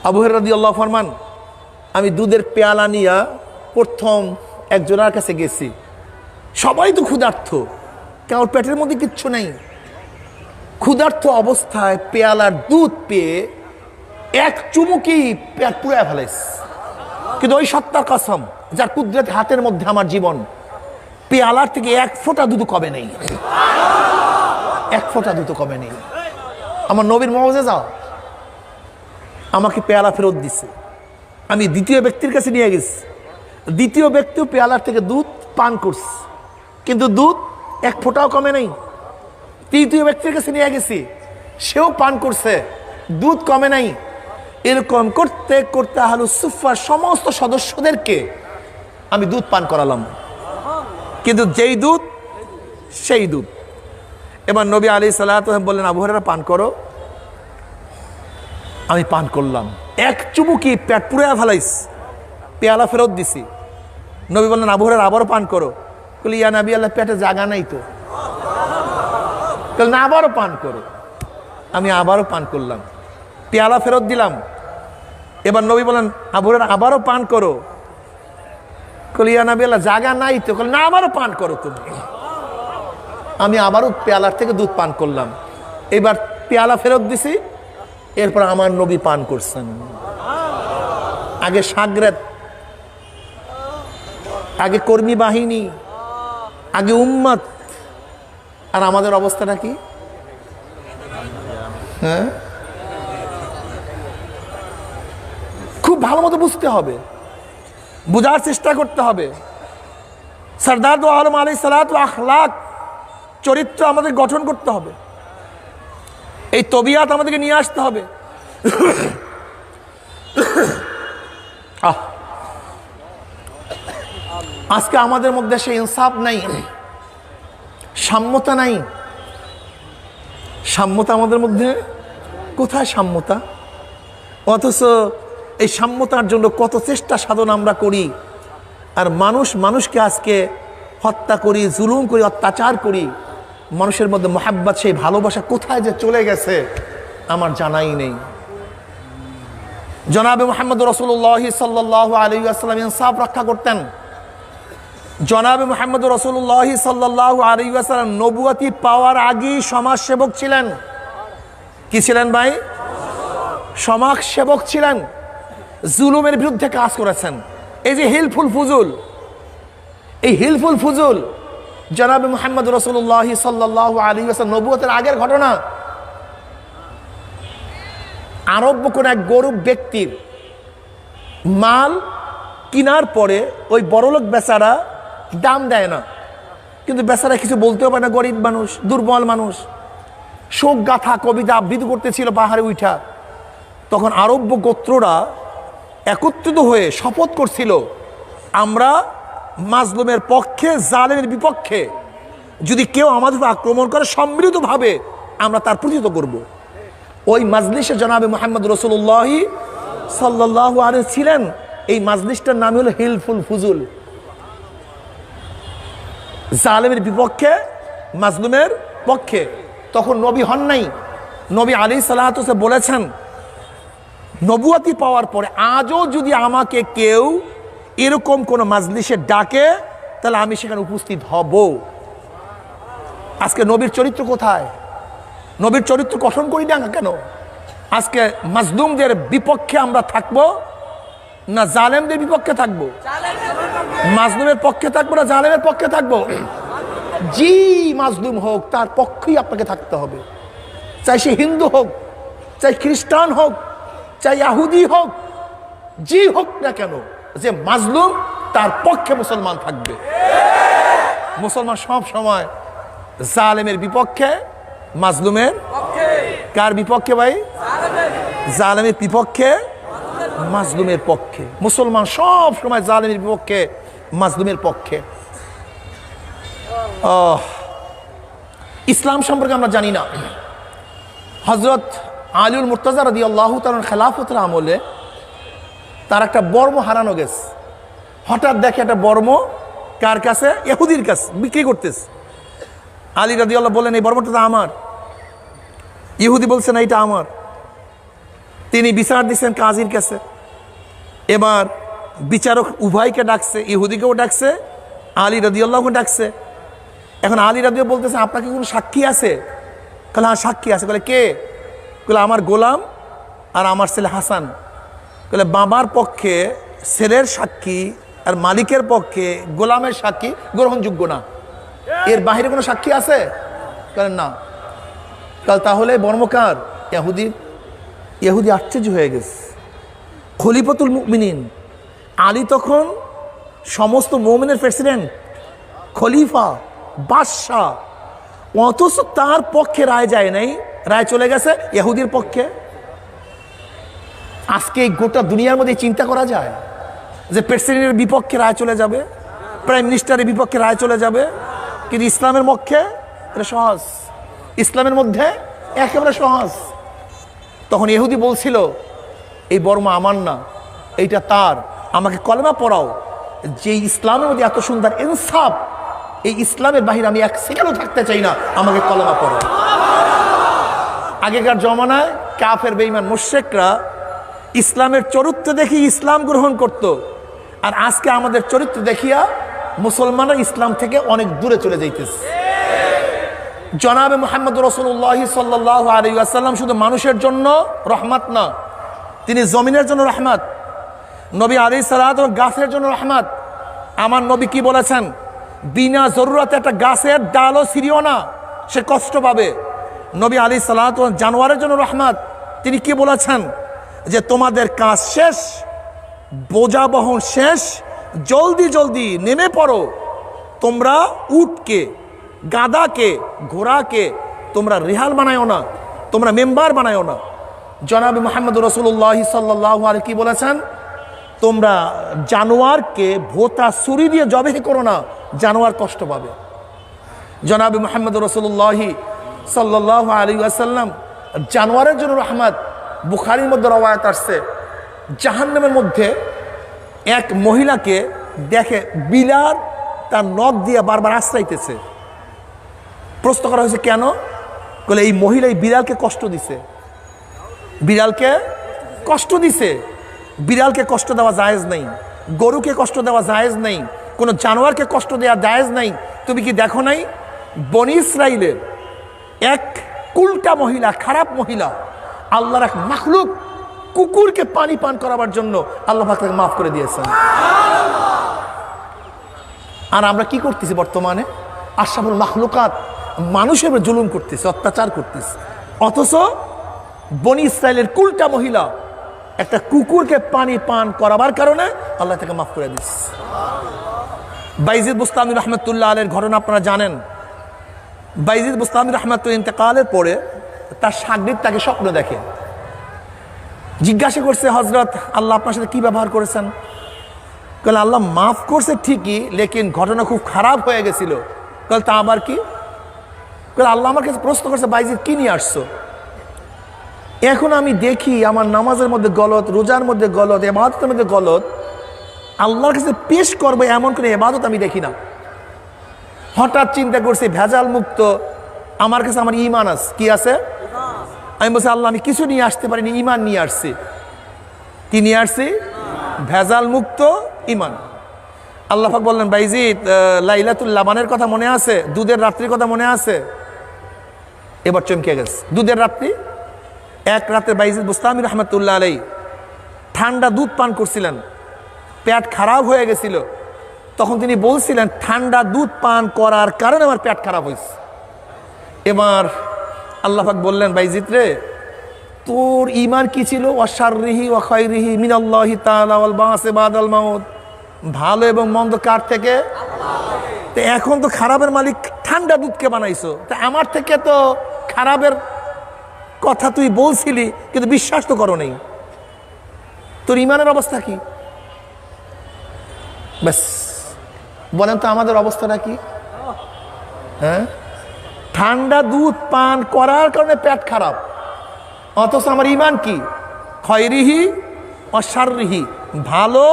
আবু হুরায়রা রাদিয়াল্লাহু ফরমান, আমি দুধের পেয়ালা নিয়ে প্রথম একজনের কাছে গেছি। সবাই তো ক্ষুধার্ত, কারোর পেটের মধ্যে কিচ্ছু নেই। ক্ষুধার্ত অবস্থায় পেয়ালার দুধ পেয়ে এক চুমুকি পেট পুড়ে ফেলাইস। কিন্তু ওই সত্তার কসম যার কুদরত হাতের মধ্যে আমার জীবন, পেয়ালার থেকে এক ফোঁটা দুধ কমে নেই, এক ফোঁটা দুধ কমে নেই। আমার নবীর মুআজিজা, আমাকে পেয়ালা ফেরত দিছে। আমি দ্বিতীয় ব্যক্তির কাছে নিয়ে গেছি, দ্বিতীয় ব্যক্তিও পেয়ালার থেকে দুধ পান করছে, কিন্তু দুধ এক ফোঁটাও কমে নেই। তৃতীয় ব্যক্তির কাছে নিয়ে গেছি, সেও পান করছে, দুধ কমে নাই। এরকম করতে করতে আহলুস সুফফার সমস্ত সদস্যদেরকে আমি দুধ পান করালাম, কিন্তু যেই দুধ সেই দুধ। এবার নবী আলাইহিস সালাতু ওয়াস সালাম বললেন, আবু হুরায়রা পান করো। আমি পান করলাম, এক চুমুকি পেট পুড়ে ফেলাইস, পেয়ালা ফেরত দিছি। নবী বললেন, আবু হুরায়রা আবারও পান করো। বলি, ইয়া নবী আল্লাহ, পেটে জায়গা নাই তো। না, আবারও পান করো। আমি আবারও পান করলাম, পেয়ালা ফেরত দিলাম। এবার নবী বলেন, আবু হুরায়রা আবারও পান করো। বলি, ইয়া নবী আল্লাহ, জায়গা নাই তো। না, আবারও পান করো তুমি। আমি আবারও পেয়ালার থেকে দুধ পান করলাম, এবার পেয়ালা ফেরত দিছি। এরপর আমার নবী পান করছেন। আগে সাগরেদ, আগে কর্মী বাহিনী, আগে উম্মত, আর আমাদের অবস্থাটা কি? হ্যাঁ, খুব ভালো মতো বুঝতে হবে, বোঝার চেষ্টা করতে হবে। সরদার দো আলম আলাইহিস সালাতু আখলাক, চরিত্র আমাদের গঠন করতে হবে, এই তবিয়াত আমাদেরকে নিয়ে আসতে হবে। আজকে আমাদের মধ্যে সেই ইনসাফ নাই, সাম্যতা নাই। সাম্যতা আমাদের মধ্যে কোথায়? সাম্যতা। অথচ এই সাম্যতার জন্য কত চেষ্টা সাধন আমরা করি, আর মানুষকে আজকে হত্যা করি, জুলুম করি, অত্যাচার করি। মানুষের মধ্যে মোহাব্বত, সেই ভালোবাসা কোথায় যে চলে গেছে আমার জানাই নেই। জনাবে মুহাম্মদ রাসূলুল্লাহ সাল্লাল্লাহু আলাইহি ওয়াসাল্লাম ইনসাফ রক্ষা করতেন। জনাবে মুহাম্মদ রাসূলুল্লাহ সাল্লাল্লাহু আলাইহি ওয়াসাল্লাম নবুয়তি পাওয়ার আগেই সমাজসেবক ছিলেন। কি ছিলেন ভাই? সমাজসেবক ছিলেন। জুলুমের বিরুদ্ধে কাজ করেছেন। এই যে হিলফুল ফুজুল, এই হিলফুল ফুজুল জনাবে মুহাম্মদ রাসূলুল্লাহ সাল্লাল্লাহু আলাইহি ওয়াসাল্লাম নবুয়তের আগের ঘটনা। আরব কোন এক গরিব ব্যক্তির মাল কিনার পরে ওই বড়লোক বেচারা দাম দেয় না, কিন্তু বেচারা কিছু বলতেও পারে না, গরিব মানুষ, দুর্বল মানুষ। শোক গাথা কবিতা আবৃত্তি করতেছিল পাহাড়ে উঠা। তখন আরব্য গোত্ররা একত্রিত হয়ে শপথ করছিল, আমরা মাজলুমের পক্ষে, জালেমের বিপক্ষে। যদি কেউ আমাদের আক্রমণ করে সম্মিলিতভাবে আমরা তার প্রতিহত করব। ওই মাজলিসে জনাবে মুহাম্মদ রাসূলুল্লাহ সাল্লাল্লাহু আলাইহি ছিলেন। এই মাজলিসটার নাম হলো হিলফুল ফুজুল। জালেমের বিপক্ষে, মাজলুমের পক্ষে। তখন নবী হন নাই। নবী আলাইহিস সালাতু ওয়াস সালাম বলেছেন, নবুয়তি পাওয়ার পরে আজও যদি আমাকে কেউ এরকম কোন মাজলিসে ডাকে, তাহলে আমি সেখানে উপস্থিত হব। আজকে নবীর চরিত্র কোথায়? নবীর চরিত্র গঠন করি না কেন? আজকে মাজলুমদের বিপক্ষে আমরা থাকবো না জালেমদের বিপক্ষে থাকবো? মাজলুমের পক্ষে থাকবো না জালেমের পক্ষে থাকবো? জি মাজলুম হোক, তার পক্ষেই আপনাকে থাকতে হবে। চাই সে হিন্দু হোক, চাই খ্রিস্টান হোক, চাই ইহুদি হোক, জি হোক না কেন, যে মাজলুম তার পক্ষে মুসলমান থাকবে। মুসলমান সব সময় জালেমের বিপক্ষে, মাজলুমের কার বিপক্ষে ভাই? জালেমের বিপক্ষে, মাজলুমের পক্ষে। মুসলমান সব সময় জালেমের বিপক্ষে, মাজলুমের পক্ষে। ইসলাম সম্পর্কে আমরা জানি না। হযরত আলীউল মুর্তজা রাদিয়াল্লাহু তাআলার খেলাফতের আমলে তার একটা বর্ম হারানো গেছে। হঠাৎ দেখে একটা বর্ম কার কাছে? ইহুদির কাছে বিক্রি করতেছে। আলী রাদিয়াল্লাহু বললেন এই বর্মটা তো আমার। ইহুদি বলছেন এইটা আমার। তিনি বিচার দিচ্ছেন কাজীর কাছে। এবার বিচারক উভয়কে ডাকছে, ইহুদিকেও ডাকছে, আলী রাদিয়াল্লাহুকে ডাকছে। এখন আলী রাদিয়াল্লাহু বলতেছে আপনার কি কোনো সাক্ষী আছে? বলে হ্যাঁ সাক্ষী আছে। বলে কে? বলে আমার গোলাম আর আমার ছেলে হাসান। বলে বাবার পক্ষে ছেলের সাক্ষী আর মালিকের পক্ষে গোলামের সাক্ষী গ্রহণযোগ্য না, এর বাহিরে কোনো সাক্ষী আছে? বলেন না। কাল তাহলে বর্মকার ইহুদি। ইহুদি আশ্চর্য হয়ে গেছে। খলিফাতুল মুমিনিন আলী তখন সমস্ত মুমিনের প্রেসিডেন্ট, খলিফা, বাদশাহ, অথচ তার পক্ষে রায় যায় নাই, রায় চলে গেছে ইহুদির পক্ষে। আজকে গোটা দুনিয়ার মধ্যে চিন্তা করা যায় যে প্রেসিডেন্টের বিপক্ষে রায় চলে যাবে, প্রাইম মিনিস্টারের বিপক্ষে রায় চলে যাবে, কিন্তু ইসলামের পক্ষে এটা সহজ, ইসলামের মধ্যে একেবারে সহজ। তখন ইহুদি বলছিল এই বর্মা আমার না, এইটা তার, আমাকে কলেমা পড়াও। যে ইসলামের মধ্যে এত সুন্দর ইনসাফ, এই ইসলামের বাহিরে আমি এক সেকেন্ডও থাকতে চাই না, আমাকে কলেমা পড়াও। আগেকার জমানায় কাফের বেঈমান মুশরিকরা ইসলামের চরিত্র দেখি ইসলাম গ্রহণ করত, আর আজকে আমাদের চরিত্র দেখিয়া মুসলমানরা ইসলাম থেকে অনেক দূরে চলে যাইতেছে। জনাবে মুহাম্মদ রাসূলুল্লাহ সাল্লাল্লাহু আলাইহি ওয়াসাল্লাম শুধু মানুষের জন্য রহমত না, তিনি জমিনের জন্য রহমত। নবী আলাইহিস সালাতু গাছের জন্য রহমত। আমার নবী কি বলেছেন? বিনা জরুরতে একটা গাছের ডালও ছিঁড়িও না, সে কষ্ট পাবে। নবী আলাইহিস সালাতু জানোয়ারের জন্য রহমত। তিনি কি বলেছেন? যে তোমাদের কাজ শেষ, বোঝা বহন শেষ, জলদি জলদি নেমে পড়ো। তোমরা উটকে, গাদাকে, ঘোড়াকে তোমরা রেহাল বানায়ও না, তোমরা মেম্বার বানায়ও না। জনাবে মুহাম্মদ রাসূলুল্লাহ সাল্লাল্লাহু আলাইহি কি বলেছেন? তোমরা জানোয়ারকে ভোতা ছুরি দিয়ে জবাই করো না, জানোয়ার কষ্ট পাবে। জনাবে মুহাম্মদ রাসূলুল্লাহ সাল্লাল্লাহু আলাইহি ওয়াসাল্লাম জানোয়ারের জন্য রহমত। বুখারীর মধ্যে রওয়ায়াত আসছে, জাহান্নামের মধ্যে এক মহিলাকে দেখে বিলাল তার নখ দিয়ে বারবার আশ্রাইতেছে। প্রশ্ন করা হয়েছে কেন? বলে এই মহিলা এই বিড়ালকে কষ্ট দিছে, বিড়ালকে কষ্ট দিছে। বিড়ালকে কষ্ট দেওয়া জায়েজ নেই, গরুকে কষ্ট দেওয়া জায়েজ নেই, কোনো জানোয়ারকে কষ্ট দেওয়া জায়েজ নেই। তুমি কি দেখো নাই বনি ইসরাইলের এক উল্টা মহিলা, খারাপ মহিলা, আল্লাহর এক মাখলুক কুকুরকে পানি পান করাবার জন্য আল্লাহ পাক তাকে মাফ করে দিয়েছেন। আর আমরা কি করতেছি বর্তমানে? আশরাফুল মাখলুকাত মানুষের উপর জুলুম করতেছে, অত্যাচার করতেছে। অথচ বনি ইসরাইলের কুলটা মহিলা একটা কুকুরকে পানি পান করাবার কারণে আল্লাহ তাকে মাফ করে দিচ্ছে। বাইজিদ বুস্তামি রহমতুল্লাহ আলাইহির ঘটনা আপনারা জানেন। বাইজিদ বুস্তামি রহমতুল্লাহ ইন্তেকালের পরে তার শাগির্দ তাকে স্বপ্ন দেখে, জিজ্ঞাসা করছে হযরত আল্লাহ আপনার সাথে কি ব্যবহার করেছেন? বলে আল্লাহ মাফ করছে ঠিকই, লেকিন ঘটনা খুব খারাপ হয়ে গেছিল। বলে তা আবার কি? বলে আল্লাহ আমার কাছে প্রশ্ন করছে বাইজিদ কি নিয়ে আসছো? এখন আমি দেখি আমার নামাজের মধ্যে গলত, রোজার মধ্যে গলত, ইবাদতের মধ্যে গলত, আল্লাহর কাছে পেশ করবো এমন কোনো ইবাদত আমি দেখি না। হঠাৎ চিন্তা করছি ভেজাল মুক্ত আমার কাছে আমার ঈমান আছে। কি আছে? আমি বলছি আল্লাহ আমি কিছু নিয়ে আসতে পারিনি, ঈমান নিয়ে আসছি। কি নিয়ে আসছি? ভেজাল মুক্ত ঈমান। আল্লাহ পাক বললেন বাইজিদ লাইলাতুল লাবানের কথা মনে আছে? দুধের রাত্রির কথা মনে আছে? এবার চমকে গেছে। দুধের রাত্রি, এক রাতে বাইজিদ বুস্তামি রহমতুল্লাহ আলাইহি ঠান্ডা দুধ পান করছিলেন, পেট খারাপ হয়ে গেছিল। তখন তিনি বলছিলেন ঠান্ডা দুধ পান করার কারণে আমার পেট খারাপ হয়েছে। এবার আল্লাহ পাক বললেন বাইজিদ রে তোর ঈমান কি ছিল? ওয়াশাররিহি ওয়া খায়রিহি মিনাল্লাহি তাআলা ওয়াল বাসি বাদাল মাউত। ভালো এবং মন্দ কার থেকে? তো এখন তো খারাপের মালিক ঠান্ডা দুধকে বানাইছো, তা আমার থেকে তো খারাপের কথা তুই বলছিলি কিন্তু বিশ্বাস তো করো নাই, তোর ঈমানের অবস্থা কি? ব্যাস বলেন তো আমাদের অবস্থাটা কি? হ্যাঁ, ঠান্ডা দুধ পান করার কারণে পেট খারাপ, অথচ আমার ঈমান কি? খয়রিহি ওয়া শাররিহি, ভালো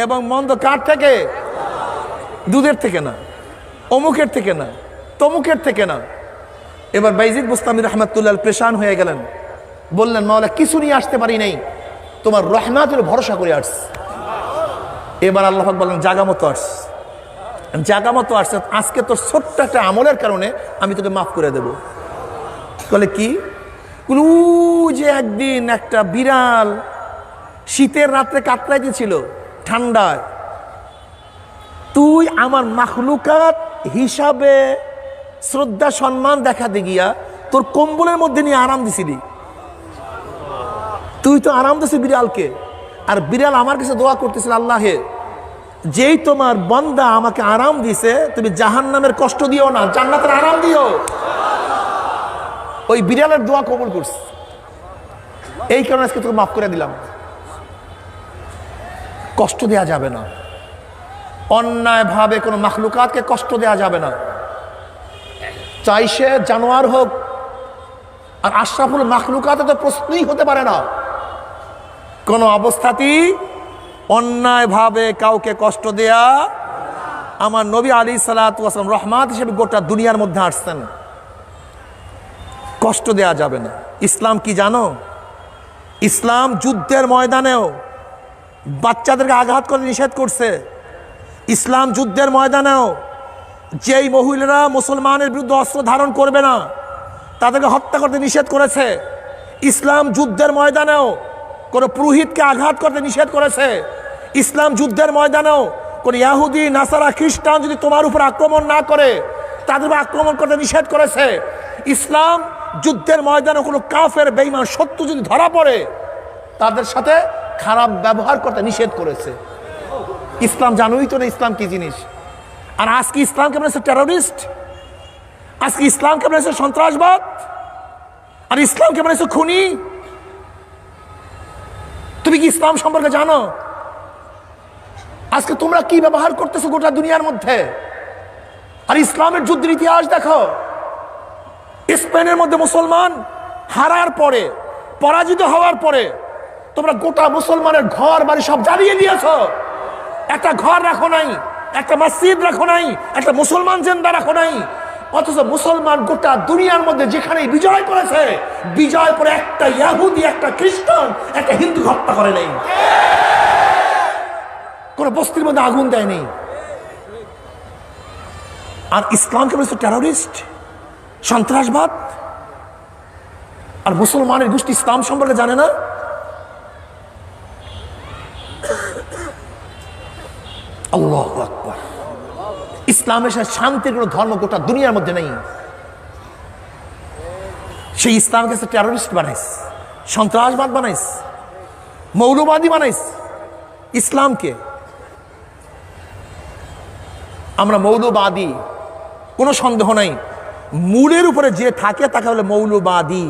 এবং মন্দ কার থেকে? দুধের থেকে না, অমুকের থেকে না, তমুকের থেকে না। এবার বাইজিদ বুস্তামি রহমাতুল্লাহ পেশান হয়ে গেলেন, বললেন মাওলা কিছু নিয়ে আসতে পারি নাই, তোমার রহমাতের ভরসা করে আসছে। এবার আল্লাহ পাক বললেন জাগা মতো আসছে, জাগা মতো আসছে, আজকে তোর ছোট্ট একটা আমলের কারণে আমি তোকে মাফ করে দেব। বলে কি? যে একদিন একটা বিড়াল শীতের রাত্রে কাতরাইতেছিল ঠান্ডায়, তুই আমার মাখলুকাত হিসাবে শ্রদ্ধা সম্মান দেখাতে গিয়া তোর কম্বলের মধ্যে নিয়ে আরাম দিছিলি। তুই তো আরাম দিছি বিড়ালকে, আর বিড়াল আমার কাছে দোয়া করতেছিল, আল্লাহে যেই তোমার বান্দা আমাকে আরাম দিছে, তুমি জাহান্নামের কষ্ট দিও না, জান্নাতের আরাম দিও। ওই বিড়ালের দোয়া কবুল করছে, এই কারণে আজকে তোকে মাফ করে দিলাম। কষ্ট দেয়া যাবে না, অন্যায় ভাবে কোনো মাখলুকাতকে কষ্ট দেয়া যাবে না, চাই সে জানোয়ার হোক। আর আশরাফুল মাখলুকাতে তো প্রশ্নই হতে পারে না, কোনো অবস্থাতেই অন্যায় ভাবে কাউকে কষ্ট দেয়া। আমার নবী আলাইহিস সালাতু ওয়াস সালাম রহমত হিসেবে গোটা দুনিয়ার মধ্যে আসছেন, কষ্ট দেয়া যাবে না। ইসলাম কি জানো? ইসলাম যুদ্ধের ময়দানেও বাচ্চাদেরকে আঘাত করে নিষেধ করছে। ইসলাম যুদ্ধের ময়দানেও যেই মহিলারা মুসলমানের বিরুদ্ধে অস্ত্র ধারণ করবে না তাদেরকে হত্যা করতে নিষেধ করেছে। ইসলাম যুদ্ধের ময়দানেও কোনো পুরোহিতকে আঘাত করতে নিষেধ করেছে। ইসলাম যুদ্ধের ময়দানেও কোন ইহুদি নাসারা খ্রিস্টান যদি তোমার উপর আক্রমণ না করে তাদের উপর আক্রমণ করতে নিষেধ করেছে। ইসলাম যুদ্ধের ময়দানে কোনো কাফের বেঈমান শত্রু যদি ধরা পড়ে তাদের সাথে খারাপ ব্যবহার করতে নিষেধ করেছে। ইসলাম জানোই তো না ইসলাম কি জিনিস। আর আজকে ইসলামকে বলেছে টেররিস্ট, আজকে ইসলামকে বলেছে সন্ত্রাসবাদ, আর ইসলামকে বলেছে খুনি। তুমি কি ইসলাম সম্পর্কে জানো? আজকে তোমরা কি ব্যবহার করতেছো গোটা দুনিয়ার মধ্যে? আর ইসলামের যুদ্ধের ইতিহাস দেখো, স্পেনের মধ্যে মুসলমান হারার পরে, পরাজিত হওয়ার পরে তোমরা গোটা মুসলমানের ঘর বাড়ি সব জ্বালিয়ে দিয়েছো। একটা ঘর রাখো নাই, একটা মসজিদ রাখো নাই, একটা মুসলমান জিন্দা রাখো নাই। অথচ মুসলমান গোটা দুনিয়ার মধ্যে যেখানে বিজয় করেছে, বিজয় করে একটা ইহুদি, একটা খ্রিস্টান, একটা হিন্দু হত্যা করে নেই, কোন বস্তির মধ্যে আগুন দেয়নি। আর ইসলামকে বলেছে টেররিস্ট, সন্ত্রাসবাদ। আর মুসলমানের গোষ্ঠী ইসলাম সম্পর্কে জানে না। আল্লাহু আকবার। ইসলামের সাথে শান্তির কোনো ধর্ম গোটা দুনিয়ার মধ্যে নেই। সেই ইসলামকে টেররিস্ট বানাইস, সন্ত্রাসবাদ বানাইস, মৌলবাদী বানাইস ইসলামকে। আমরা মৌলবাদী, কোনো সন্দেহ নাই। মূলের উপরে যে থাকে তাকে বলে মৌলবাদী।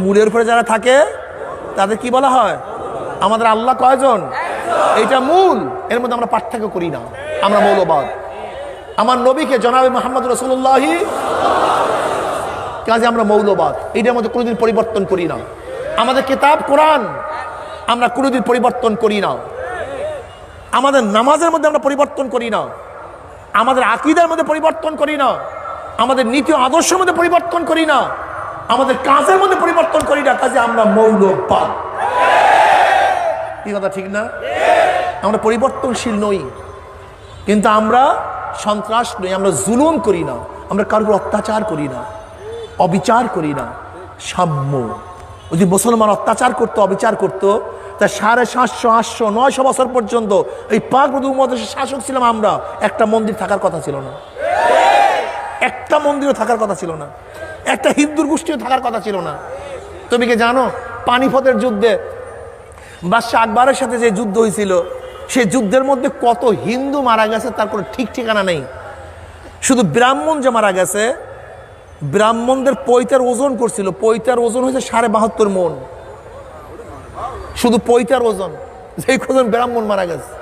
মূলের উপরে যারা থাকে তাদের কি বলা হয়? আমাদের আল্লাহ কয়জন? এটা মূল, এর মধ্যে আমরা পার্থক্য করি না, আমরা মৌলবাদ। আমার নবীকে জনাবে মুহাম্মদ রাসূলুল্লাহ কাজে আমরা মৌলবাদ, এটার মধ্যে কোনোদিন পরিবর্তন করি না। আমাদের কিতাব কোরআন আমরা কোনোদিন পরিবর্তন করি না। আমাদের নামাজের মধ্যে আমরা পরিবর্তন করি না, আমাদের আকীদার মধ্যে পরিবর্তন করি না, আমাদের নীতি আদর্শের মধ্যে পরিবর্তন করি না, আমাদের কাজের মধ্যে পরিবর্তন করি না। কাজে আমরা মৌলবাদ। কি কথা ঠিক না? আমরা পরিবর্তনশীল নই, কিন্তু আমরা সন্ত্রাস নই, আমরা জুলুম করি না, আমরা কারোর অত্যাচার করি না, অবিচার করি না। সাম্য। যদি মুসলমান অত্যাচার করতো, অবিচার করতো, তা 750, 800, 900 বছর পর্যন্ত এই পাক উপমহাদেশের শাসক ছিলাম আমরা। একটা মন্দির থাকার কথা ছিল না, একটা মন্দিরও থাকার কথা ছিল না, একটা হিন্দুর গোষ্ঠীও থাকার কথা ছিল না। তুমি কি জানো পানিপথের যুদ্ধে বাদশাহ আকবরের সাথে যে যুদ্ধ হয়েছিল, সেই যুদ্ধের মধ্যে কত হিন্দু মারা গেছে তার কোনো ঠিক ঠিকানা নেই। শুধু ব্রাহ্মণ যে মারা গেছে, ব্রাহ্মণদের পৈতার ওজন করছিল, পৈতার ওজন হয়েছে 72.5 মণ। শুধু পৈতার ওজন, যেই কজন ব্রাহ্মণ মারা গেছে।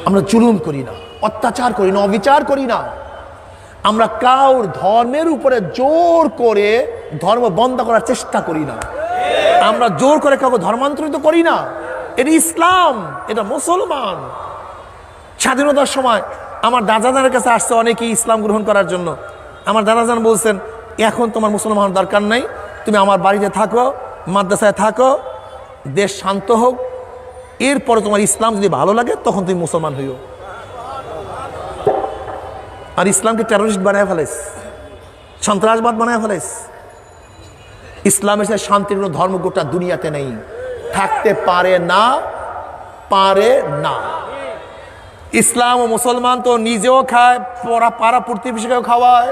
আমরা জুলুম করি না, অত্যাচার করি না, অবিচার করি না। আমরা কাউর ধর্মের উপরে জোর করে ধর্ম বন্ধ করার চেষ্টা করি না। আমরা জোর করে কাউকে ধর্মান্তরিত করি না। এটা ইসলাম, এটা মুসলমান। স্বাধীনতার সময় আমার দাদাজানের কাছে আসছে অনেকেই ইসলাম গ্রহণ করার জন্য। আমার দাদাজান বলছেন, এখন তোমার মুসলমান দরকার নাই, তুমি আমার বাড়িতে থাকো, মাদ্রাসায় থাকো, দেশ শান্ত হোক, এরপরে তোমার ইসলাম যদি ভালো লাগে তখন তুমি মুসলমান হইও। আর ইসলামকে টেররিস্ট বানায় ফেলাইস, সন্ত্রাসবাদ বানায় ফেলাইস। ইসলামের সাথে শান্তির কোনো ধর্ম গোটা দুনিয়াতে নেই, থাকতে পারে না, পারে না। ইসলাম ও মুসলমান তো নিজেও খায়, পাড়া প্রতিবেশীকেও খাওয়ায়।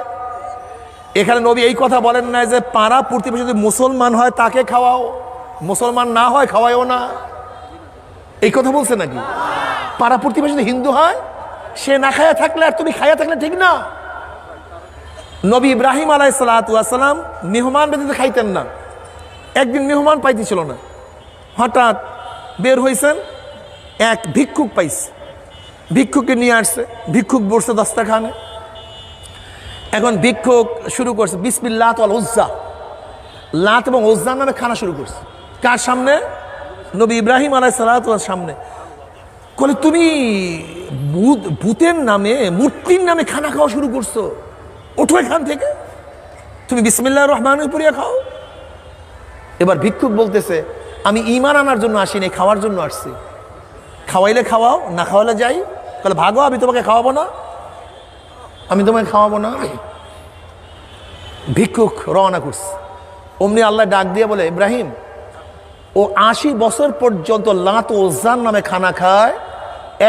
এখানে নবী এই কথা বলেন না যে পাড়া প্রতিবেশী যদি মুসলমান হয় তাকে খাওয়াও, মুসলমান না হয় খাওয়ায়ও না, এই কথা বলছে নাকি? পাড়া প্রতিবেশী যদি হিন্দু হয়, সে না খায়া থাকলে আর তুমি খায়া থাকলে ঠিক না। নবী ইব্রাহিম আলাইহিসসালাম মেহমান ব্যতীত খাইতেন না। একদিন মেহমান পাইতেছিল না, হঠাৎ বের হয়েছেন, এক ভিক্ষুক পাইছে, ভিক্ষুককে নিয়ে আসছে, ভিক্ষুক বসছে দস্তরখানে। এখন ভিক্ষুক শুরু করছে বিসমিল্লাহ ওয়াল উজ্জা, লাত এবং উজ্জার নামে খানা শুরু করছে। কার সামনে? নবী ইব্রাহিম আলাইহিসসালামের সামনে। বলে তুমি ভূতের নামে, মূর্তির নামে খানা খাওয়া শুরু করছো, ওঠো এখান থেকে, তুমি বিসমিল্লাহির রহমানির পড়িয়া খাও। এবার ভিক্ষুক বলতেছে, আমি ঈমান আনার জন্য আসিনি, খাওয়ার জন্য আসছি। খাওয়াইলে খাওয়াও, না খাওয়ালে যাই। তাহলে ভাগো, আমি তোমাকে খাওয়াবো না, আমি তোমাকে খাওয়াবো না। ভিক্ষুক রওনা করছে। অমনি আল্লাহ ডাক দিয়ে বলে, ইব্রাহিম, ও 80 বছর পর্যন্ত লাত ও উজ্জার নামে খানা খায়,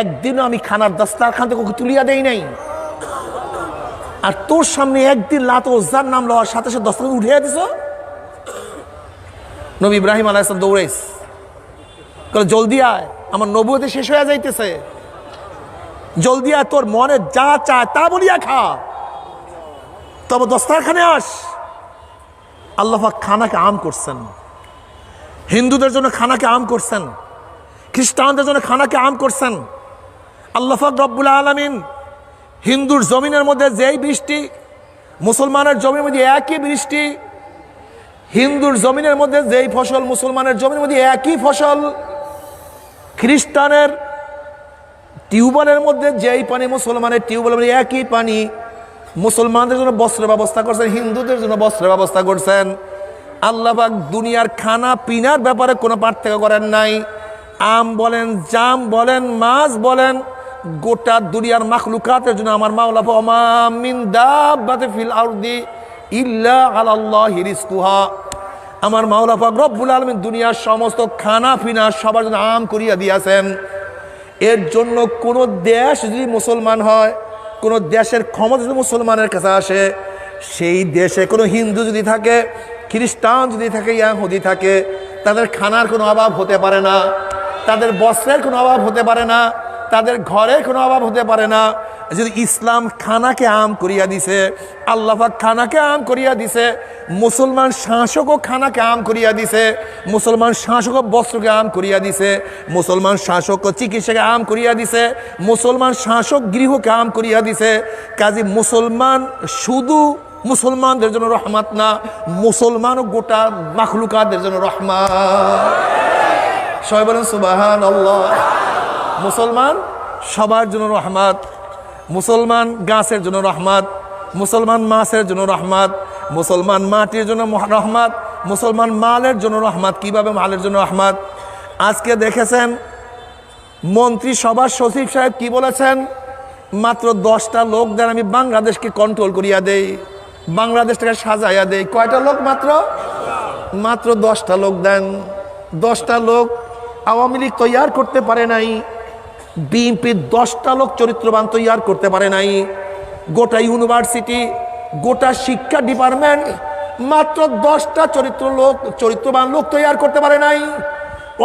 একদিনও আমি খানার দস্তারখান থেকে ওকে তুলিয়া দেই নাই। আর তোর সামনে একদিন লাত ও উজ্জার নাম লওয়ার সাথে সাথে দস্তারখান উঠিয়ে দিছ। নবী ইব্রাহিম আলাইহিস সালাম দৌড়াইস, জলদি আয়, আমার নবুয়তে শেষ হয়ে যাইতেছে, জলদি আয়, তোর মনে যা চায় তা বলিয়া খা, তবে দস্তারখানে আস। আল্লাহ পাক খানাকে আম করছেন, হিন্দুদের জন্য খানাকে আম করছেন, খ্রিস্টানদের জন্য খানাকে আম করছেন। আল্লাহ পাক রব্বুল আলামিন হিন্দুর জমিনের মধ্যে যেই বৃষ্টি, মুসলমানের জমির মধ্যে একই বৃষ্টি, হিন্দুর জমিনের মধ্যে যেই ফসল, মুসলমানের জমির মধ্যে একই ফসল, খ্রিস্টানের টিউবওয়েলের মধ্যে যেই পানি, মুসলমানের টিউবওয়েলের মধ্যে একই পানি। মুসলমানদের জন্য বস্ত্রের ব্যবস্থা করছেন, হিন্দুদের জন্য বস্ত্রের ব্যবস্থা করছেন। আল্লাহ পাক দুনিয়ার খানা পিনার ব্যাপারে কোনো পার্থক্য করেন নাই। আম বলেন, জাম বলেন, মাছ বলেন, গোটা দুনিয়ার মাখলুকাতের জন্য আমার মাওলা ওমা মিন দাব্বাতিন ফিল আরদি ইল্লা আলাল্লাহি রিজকুহা, আমার মাওলা পাক রব্বুল আলামিন দুনিয়ার সমস্ত খানা পিনা সবার জন্য আম করিয়া দিয়েছেন। এর জন্য কোনো দেশ যদি মুসলমান হয়, কোনো দেশের ক্ষমতা যদি মুসলমানের কাছে আসে, সেই দেশে কোনো হিন্দু যদি থাকে, খ্রিস্টান যদি থাকে, ইহুদি থাকে, তাদের খানার কোনো অভাব হতে পারে না, তাদের বস্ত্রের কোনো অভাব হতে পারে না, তাদের ঘরের কোনো অভাব হতে পারে না। যদি ইসলাম খানাকে আম করিয়া দিছে, আল্লাহ পাক খানাকে আম করিয়া দিছে, মুসলমান শাসকও খানাকে আম করিয়া দিছে, মুসলমান শাসকও বস্ত্রকে আম করিয়া দিছে, মুসলমান শাসক চিকিৎসাকে আম করিয়া দিছে, মুসলমান শাসক গৃহকে আম করিয়া দিছে। কাজী মুসলমান শুধু মুসলমানদের জন্য রহমত না, মুসলমানও গোটা মাখলুকাতের জন্য রহমত। সবাই বলেন সুবহানাল্লাহ। মুসলমান সবার জন্য রহমত, মুসলমান গাছের জন্য রহমত, মুসলমান মাছের জন্য রহমত, মুসলমান মাটির জন্য রহমত, মুসলমান মালের জন্য রহমত। কিভাবে মালের জন্য রহমত? আজকে দেখেছেন মন্ত্রী সভার সচিব সাহেব কি বলেছেন? মাত্র 10টা লোক দেন, আমি বাংলাদেশকে কন্ট্রোল করিয়া দেই, বাংলাদেশটাকে সাজাইয়া দেই। কয়টা লোক? মাত্র 10টা লোক দেন। 10টা লোক আওয়ামী লীগ তৈয়ার করতে পারে নাই, বিএনপির 10টা লোক চরিত্রবান তৈয়ার করতে পারে নাই, গোটা ইউনিভার্সিটি, গোটা শিক্ষা ডিপার্টমেন্ট মাত্র 10টা চরিত্রবান লোক তৈয়ার করতে পারে নাই।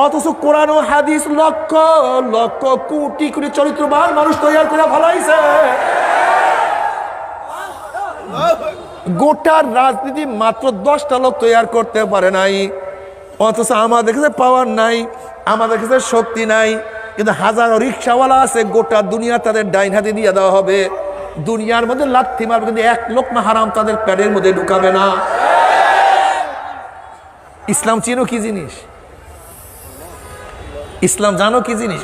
অথচ কোরআন ও হাদিস লক্ষ লক্ষ কোটি কোটি চরিত্রবান মানুষ তৈয়ার করে ফেলাইছে। গোটা রাজনীতি মাত্র 10টা লোক তৈয়ার করতে পারে নাই। অথচ আমাদের কাছে পাওয়ার নাই, আমাদের কাছে শক্তি নাই, কিন্তু হাজারো রিক্সাওয়ালা আছে, গোটা দুনিয়া তাদের ডাইন হাতে দিয়ে দেওয়া হবে। দুনিয়ার মধ্যে লাথি মারবে, কিন্তু এক লোকমা হারাম তাদের প্যাডের মধ্যে ঢুকাবে না। ইসলাম চিনো কি জিনিস? ইসলাম জানো কি জিনিস?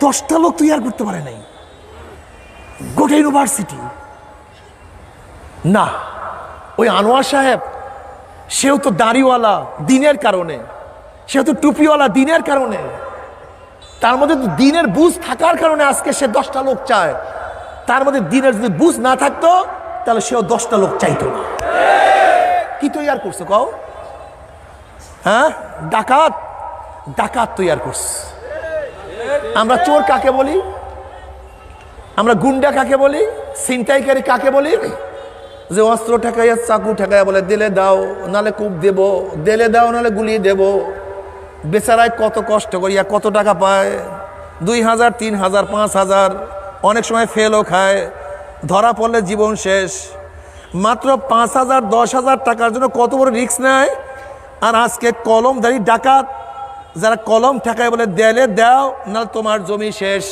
10টা লোক তৈরি করতে পারে নাই, গোটা ইউনিভার্সিটি। না, ওই আনোয়ার সাহেব সেও তো দাড়িওয়ালা দিনের কারণে, সেও তো টুপিওয়ালা দিনের কারণে, তার মধ্যে তো দিনের বুঝ থাকার কারণে আজকে সে 10টা লোক চায়। তার মধ্যে দিনের যদি বুঝ না থাকতো তাহলে সেও 10টা লোক চাইতো না। কি তৈরি করছো কও? হ্যাঁ, ডাকাত, ডাকাত তৈরি করছে। আমরা চোর কাকে বলি? আমরা গুন্ডা কাকে বলি? ছিনতাইকারী কাকে বলি? যে অস্ত্র ঠেকাইয়া চাকু ঠেকাইয়া বলে দিলে দাও নালে কূপ দেব, দিলে দাও নালে গুলি দেব। বেচারায় কত কষ্ট করিয়া কত টাকা পায়, 2000, 3000, 5000, অনেক সময় ফেলও খায়, ধরা পড়লে জীবন শেষ। মাত্র 5000, 10,000 টাকার জন্য কত বড় রিস্ক নেয়। আর আজকে কলমধারী ডাকাত যারা কলম ঠেকায় বলে দেলে দাও নাহলে তোমার জমি শেষ।